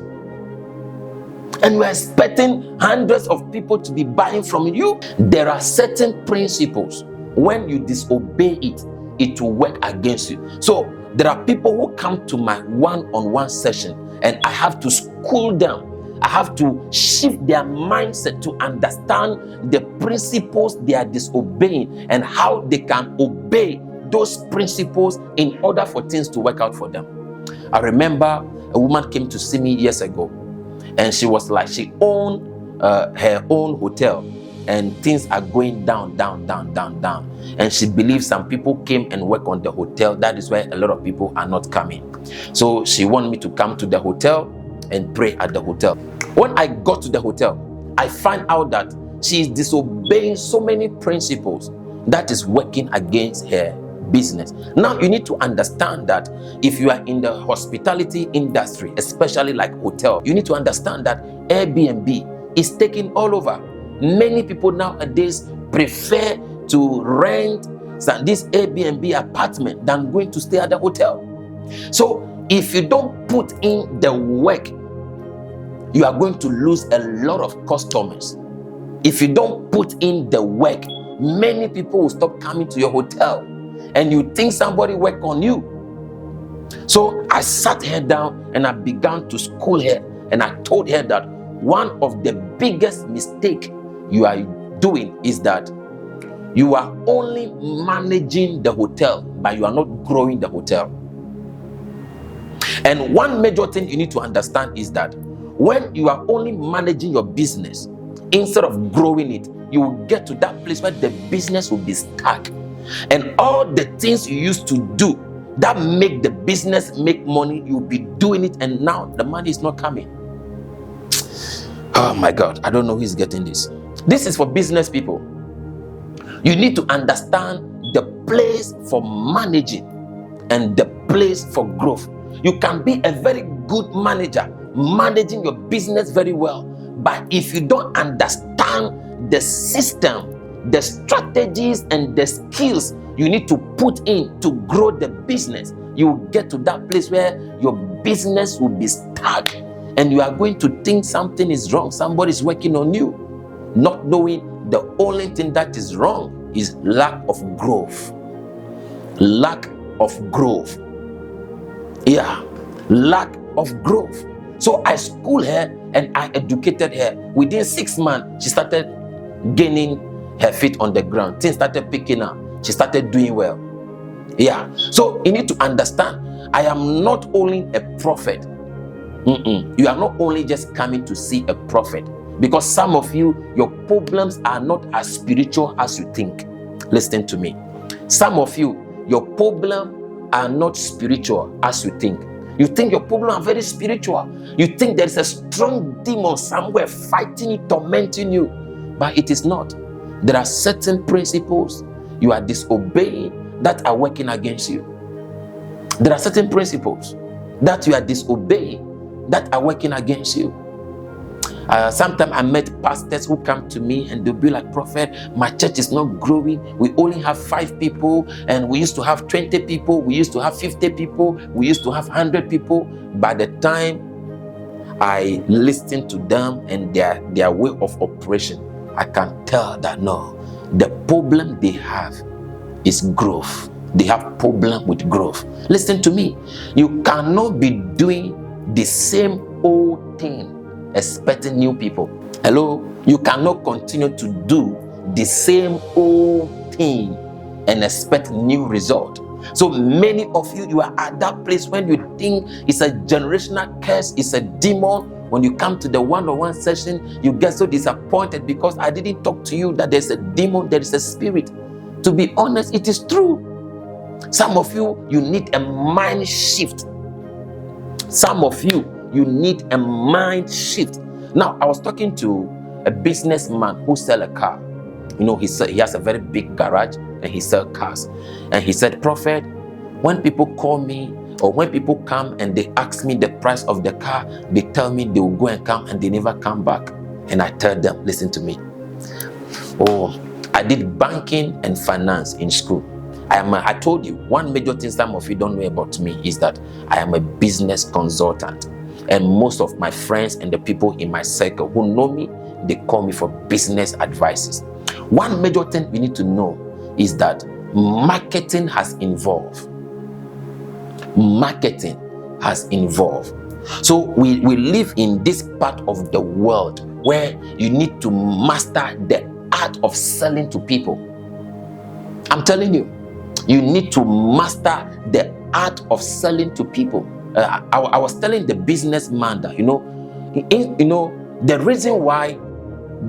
And we're expecting hundreds of people to be buying from you. There are certain principles. When you disobey it, it will work against you. So there are people who come to my one-on-one session, and I have to school them. I have to shift their mindset to understand the principles they are disobeying and how they can obey those principles in order for things to work out for them. I remember a woman came to see me years ago, and she was like, she owned her own hotel, and things are going down. And she believes some people came and work on the hotel. That is why a lot of people are not coming. So she wanted me to come to the hotel and pray at the hotel. When I got to the hotel, I find out that she is disobeying so many principles that is working against her business. Now you need to understand that if you are in the hospitality industry, especially like hotel, you need to understand that Airbnb is taking all over. Many people nowadays prefer to rent this Airbnb apartment than going to stay at the hotel. So if you don't put in the work, you are going to lose a lot of customers. If you don't put in the work, many people will stop coming to your hotel, and you think somebody work on you. So I sat her down and I began to school her, and I told her that one of the biggest mistake you are doing is that you are only managing the hotel, but you are not growing the hotel. And one major thing you need to understand is that when you are only managing your business instead of growing it, you will get to that place where the business will be stuck. And all the things you used to do that make the business make money, you'll be doing it, and now the money is not coming. Oh my God, I don't know who is getting this. This is for business people. You need to understand the place for managing and the place for growth. You can be a very good manager, managing your business very well, but if you don't understand the system, the strategies and the skills you need to put in to grow the business, you will get to that place where your business will be stuck, and you are going to think something is wrong. Somebody is working on you, not knowing the only thing that is wrong is lack of growth. Lack of growth. Yeah, lack of growth. So I schooled her and I educated her. Within 6 months, she started gaining her feet on the ground. Things started picking up. She started doing well. Yeah. So you need to understand, I am not only a prophet. You are not only just coming to see a prophet, because some of you, your problems are not as spiritual as you think. Listen to me. Some of you, your problems are not spiritual as you think. You think your problems are very spiritual. You think there is a strong demon somewhere fighting you, tormenting you, but it is not. There are certain principles you are disobeying that are working against you. There are certain principles that you are disobeying that are working against you. Sometimes I met pastors who come to me and they'll be like, Prophet, my church is not growing. We only have 5 people, and we used to have 20 people. We used to have 50 people. We used to have 100 people. By the time I listen to them and their way of operation, I can tell that no, the problem they have is growth. They have problem with growth. Listen to me. You cannot be doing the same old thing expecting new people. Hello? You cannot continue to do the same old thing and expect new result. So many of you, you are at that place when you think it's a generational curse, it's a demon. When you come to the one-on-one session, you get so disappointed because I didn't talk to you that there's a demon, there is a spirit. To be honest, it is true. Some of you, you need a mind shift. Some of you, you need a mind shift. Now, I was talking to a businessman who sell a car. He has a very big garage and he sells cars. And he said, Prophet, when people call me or when people come and they ask me the price of the car, they tell me they will go and come and they never come back. And I tell them, listen to me. Oh, I did banking and finance in school. I told you, one major thing some of you don't know about me is that I am a business consultant. And most of my friends and the people in my circle who know me, they call me for business advices. One major thing we need to know is that marketing has involved. Marketing has involved. So we live in this part of the world where you need to master the art of selling to people. I'm telling you, you need to master the art of selling to people. I was telling the businessman that, the reason why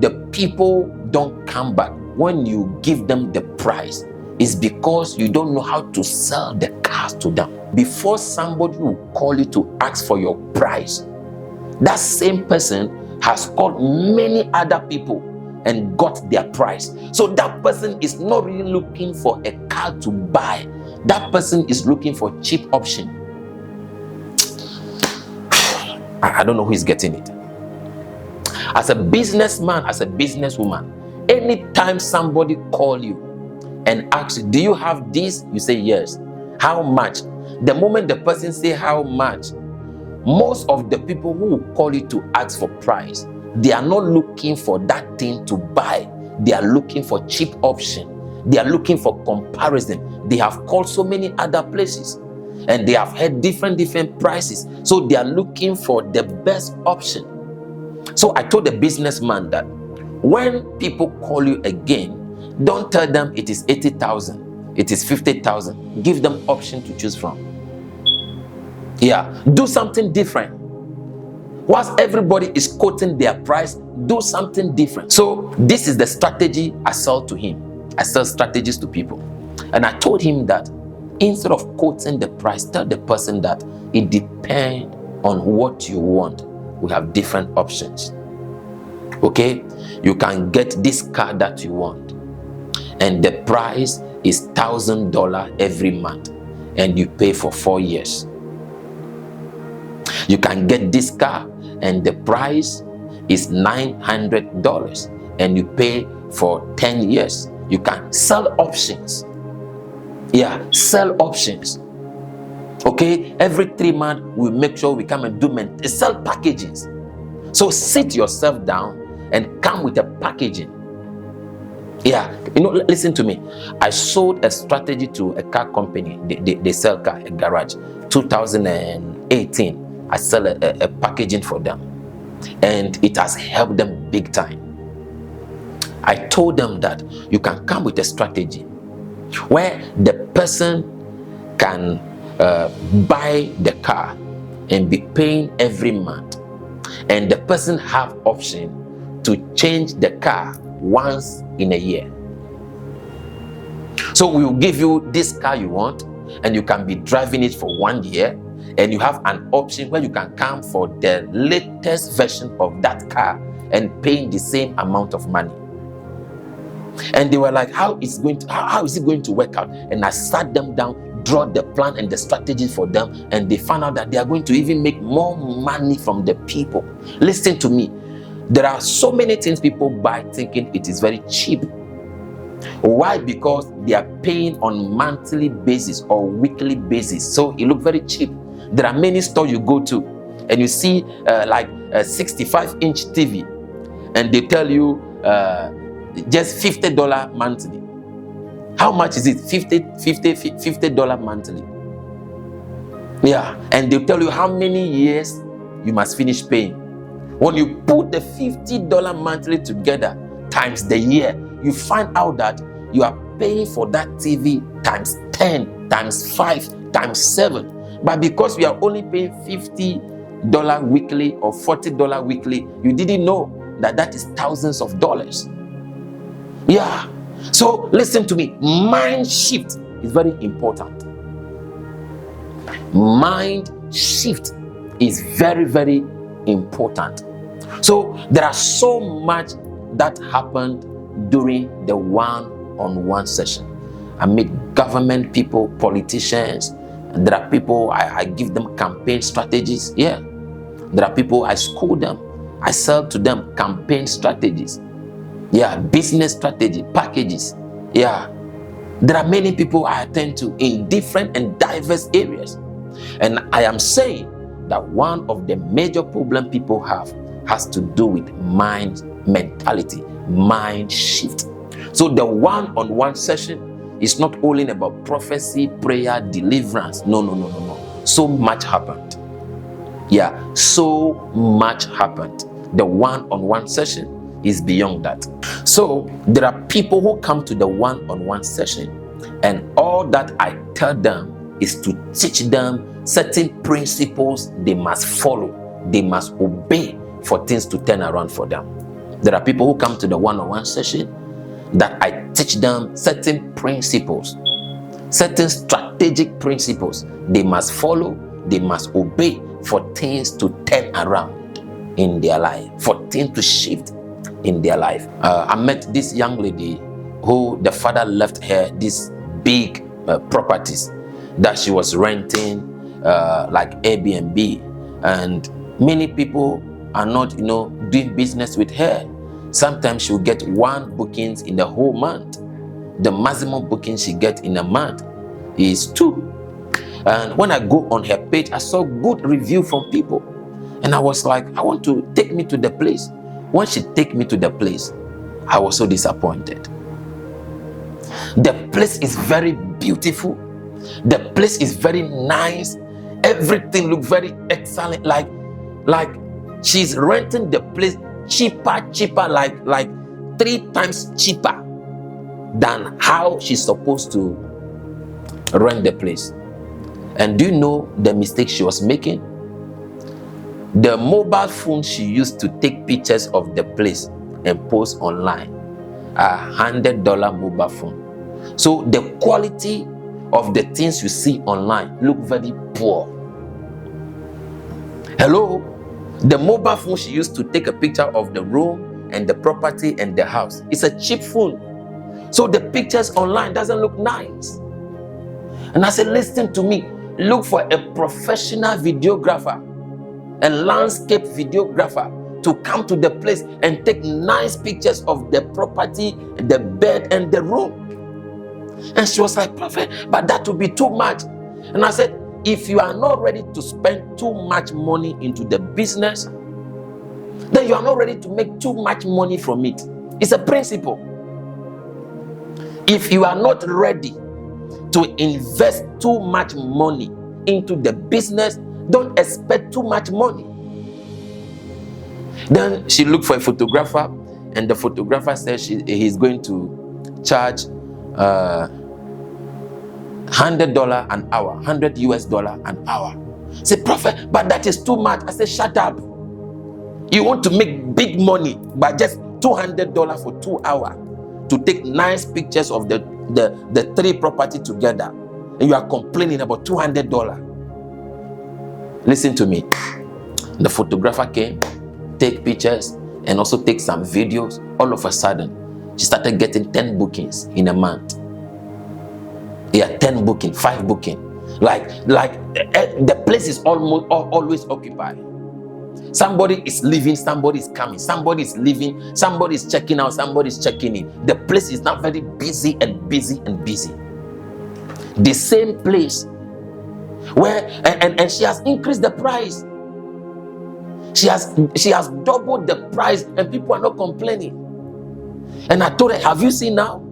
the people don't come back when you give them the price is because you don't know how to sell the cars to them. Before somebody will call you to ask for your price, that same person has called many other people and got their price. So that person is not really looking for a car to buy. That person is looking for a cheap option. I don't know who is getting it. As a businessman, as a businesswoman, anytime somebody call you and asks you, do you have this? You say yes. How much? The moment the person say how much, most of the people who will call you to ask for price, they are not looking for that thing to buy. They are looking for cheap option. They are looking for comparison. They have called so many other places and they have had different prices. So they are looking for the best option. So I told the businessman that when people call you again, don't tell them it is 80,000, it is 50,000. Give them option to choose from. Yeah, do something different. Whilst everybody is quoting their price, do something different. So this is the strategy I sell to him. I sell strategies to people. And I told him that instead of quoting the price, tell the person that it depends on what you want. We have different options. Okay? You can get this car that you want. And the price is $1,000 every month. And you pay for 4 years. You can get this car and the price is $900 and you pay for 10 years. You can sell options. Yeah, sell options. Okay, every 3 months we make sure we come and do sell packages. So sit yourself down and come with a packaging. Yeah, listen to me. I sold a strategy to a car company. They sell car, a garage. 2018. I sell a packaging for them, and it has helped them big time. I told them that you can come with a strategy where the person can buy the car and be paying every month, and the person have option to change the car once in a year. So we will give you this car you want, and you can be driving it for 1 year. And you have an option where you can come for the latest version of that car and paying the same amount of money. And they were like, how is it going to work out? And I sat them down, draw the plan and the strategy for them, and they found out that they are going to even make more money from the people. Listen to me. There are so many things people buy thinking it is very cheap. Why? Because they are paying on monthly basis or weekly basis. So it looks very cheap. There are many stores you go to and you see like a 65-inch TV and they tell you just $50 monthly. How much is it? $50 monthly. Yeah, and they tell you how many years you must finish paying. When you put the $50 monthly together times the year, you find out that you are paying for that TV times 10, times 5, times 7. But because we are only paying $50 weekly or $40 weekly, you didn't know that that is thousands of dollars. Yeah. So listen to me. Mind shift. is very important. Mind shift is very, very important. So there are so much that happened during the one-on-one session. I meet government people, politicians. There are people, I give them campaign strategies. Yeah. There are people, I school them. I sell to them campaign strategies. Yeah. Business strategy, packages. Yeah. There are many people I attend to in different and diverse areas. And I am saying that one of the major problem people have has to do with mind mentality, mind shift. So the one-on-one session is not only about prophecy, prayer, deliverance. No. So much happened. Yeah, so much happened. The one-on-one session is beyond that. So there are people who come to the one-on-one session, and all that I tell them is to teach them certain principles they must follow, they must obey for things to turn around for them. There are people who come to the one-on-one session that I teach them certain principles, certain strategic principles they must follow, they must obey for things to turn around in their life, for things to shift in their life. I met this young lady who the father left her these big properties that she was renting, like Airbnb, and many people are not, doing business with her. Sometimes she'll get 1 bookings in the whole month. The maximum booking she gets in a month is 2. And when I go on her page, I saw good review from people, and I was like, I want to take me to the place. When she take me to the place, I was so disappointed. The place is very beautiful. The place is very nice. Everything looks very excellent. Like she's renting the place cheaper, like 3 times cheaper than how she's supposed to rent the place. And do you know the mistake she was making? The mobile phone she used to take pictures of the place and post online, $100 mobile phone. So the quality of the things you see online look very poor. Hello? The mobile phone she used to take a picture of the room and the property and the house, it's a cheap phone. So the pictures online doesn't look nice. And I said, listen to me, look for a professional videographer, a landscape videographer, to come to the place and take nice pictures of the property, the bed and the room. And she was like, Prophet, but that would be too much. And I said, if you are not ready to spend too much money into the business, then you are not ready to make too much money from it. It's a principle. If you are not ready to invest too much money into the business, don't expect too much money. Then she looked for a photographer, and the photographer said he's going to charge $100 an hour, $100 an hour. Say, Prophet, but that is too much. I said, shut up. You want to make big money by just $200 for 2 hours to take nice pictures of the 3 property together, and you are complaining about $200. Listen to me. The photographer came, take pictures, and also take some videos. All of a sudden, she started getting 10 bookings in a month. Yeah, 10 booking, 5 booking. Like the place is always occupied. Somebody is leaving, somebody is coming, somebody is leaving, somebody is checking out, somebody is checking in. The place is now very busy and busy and busy. The same place where and she has increased the price. She has doubled the price, and people are not complaining. And I told her, have you seen now?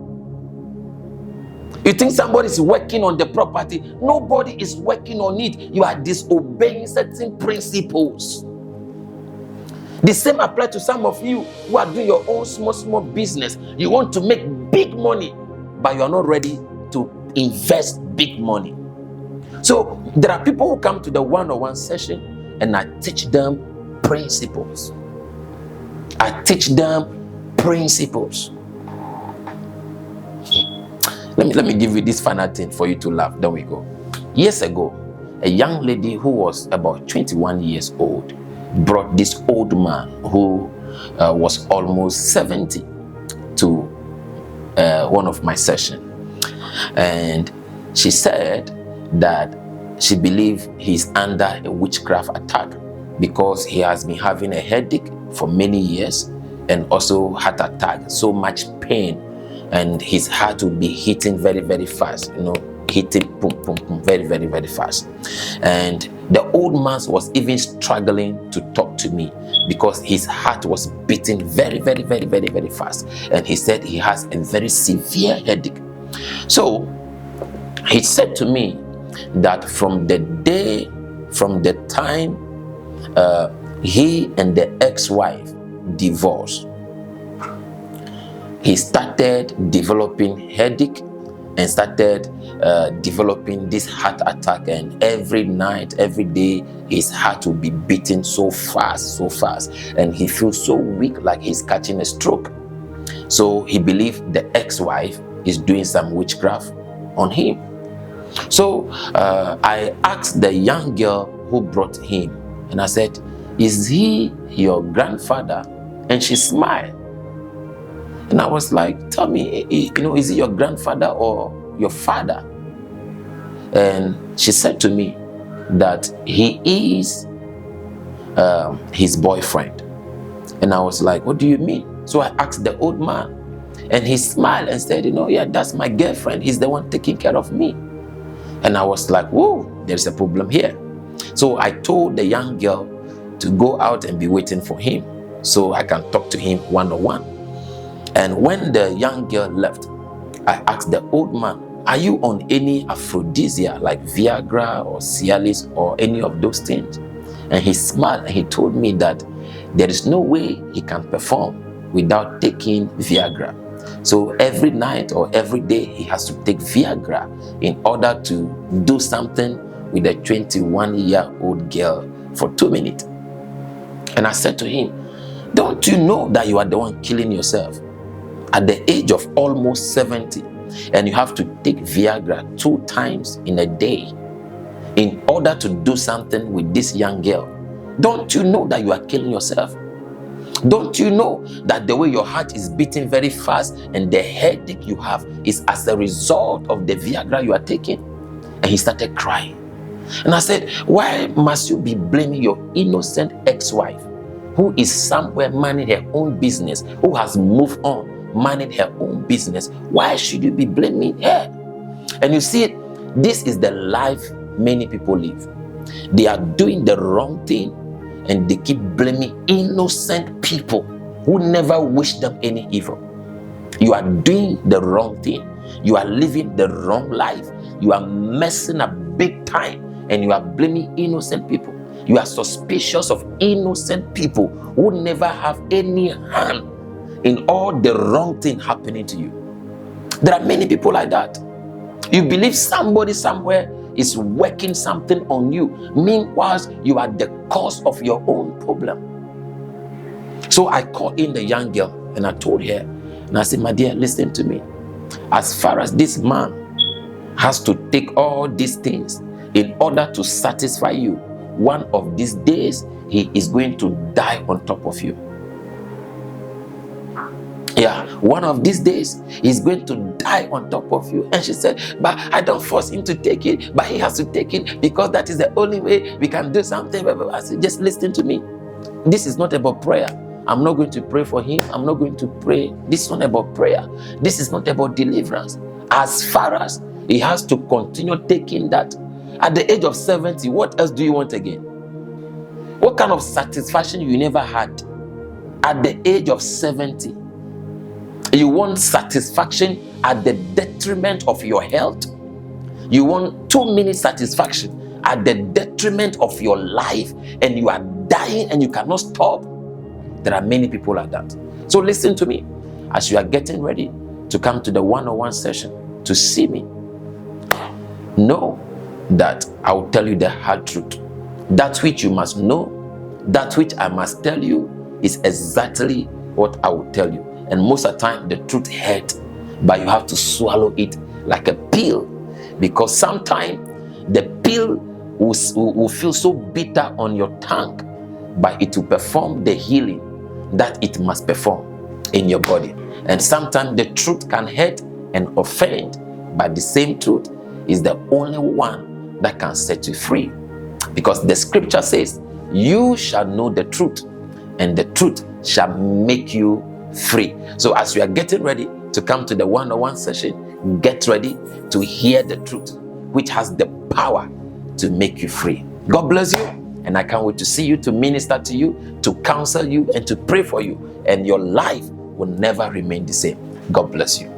You think somebody is working on the property? Nobody is working on it. You are disobeying certain principles. The same applies to some of you who are doing your own small business. You want to make big money, but you are not ready to invest big money. So there are people who come to the one-on-one session, and I teach them principles. I teach them principles. Let me give you this final thing for you to laugh. Then we go. Years ago, a young lady who was about 21 years old brought this old man who was almost 70 to one of my sessions. And she said that she believed he's under a witchcraft attack because he has been having a headache for many years and also heart attack, so much pain, and his heart will be hitting very, very fast, hitting boom, boom, boom, very, very, very fast. And the old man was even struggling to talk to me because his heart was beating very, very, very, very, very fast. And he said he has a very severe headache. So he said to me that from the time he and the ex-wife divorced, he started developing headache and started developing this heart attack, and every night, every day, his heart will be beating so fast, and he feels so weak, like he's catching a stroke. So he believed the ex-wife is doing some witchcraft on him. So I asked the young girl who brought him, and I said, "Is he your grandfather?" And she smiled. And I was like, "Tell me, is he your grandfather or your father?" And she said to me that he is his boyfriend. And I was like, "What do you mean?" So I asked the old man, and he smiled and said, "Yeah, that's my girlfriend. He's the one taking care of me." And I was like, "Whoa, there's a problem here." So I told the young girl to go out and be waiting for him so I can talk to him one-on-one. And when the young girl left, I asked the old man, "Are you on any aphrodisiac like Viagra or Cialis or any of those things?" And he smiled and he told me that there is no way he can perform without taking Viagra. So every night or every day he has to take Viagra in order to do something with a 21-year-old girl for 2 minutes. And I said to him, "Don't you know that you are the one killing yourself at the age of almost 70, and you have to take Viagra 2 times in a day in order to do something with this young girl? Don't you know that you are killing yourself? Don't you know that the way your heart is beating very fast and the headache you have is as a result of the Viagra you are taking?" And he started crying. And I said, "Why must you be blaming your innocent ex-wife who is somewhere minding her own business, who has moved on, minding her own business? Why should you be blaming her?" And you see, this is the life many people live. They are doing the wrong thing and they keep blaming innocent people who never wish them any evil. You are doing the wrong thing. You are living the wrong life. You are messing up big time, and you are blaming innocent people. You are suspicious of innocent people who never have any hand in all the wrong thing happening to you. There are many people like that. You believe somebody somewhere is working something on you. Meanwhile, you are the cause of your own problem. So I called in the young girl and I told her, and I said, "My dear, listen to me. As far as this man has to take all these things in order to satisfy you, one of these days he is going to die on top of you. Yeah, one of these days he's going to die on top of you." And she said, "But I don't force him to take it, but he has to take it because that is the only way we can do something." I said, "Just listen to me. This is not about prayer. I'm not going to pray for him. I'm not going to pray. This is not about prayer. This is not about deliverance. As far as he has to continue taking that, at the age of 70, what else do you want again? What kind of satisfaction you never had at the age of 70? You want satisfaction at the detriment of your health? You want 2-minute satisfaction at the detriment of your life, and you are dying and you cannot stop? There are many people like that. So listen to me. As you are getting ready to come to the one-on-one session to see me, know that I will tell you the hard truth. That which you must know, that which I must tell you, is exactly what I will tell you. And most of the time, the truth hurts, but you have to swallow it like a pill, because sometimes the pill will feel so bitter on your tongue, but it will perform the healing that it must perform in your body. And sometimes the truth can hurt and offend, but the same truth is the only one that can set you free. Because the scripture says, you shall know the truth, and the truth shall make you free. So as you are getting ready to come to the one-on-one session, get ready to hear the truth, which has the power to make you free. God bless you, and I can't wait to see you, to minister to you, to counsel you, and to pray for you, and your life will never remain the same. God bless you.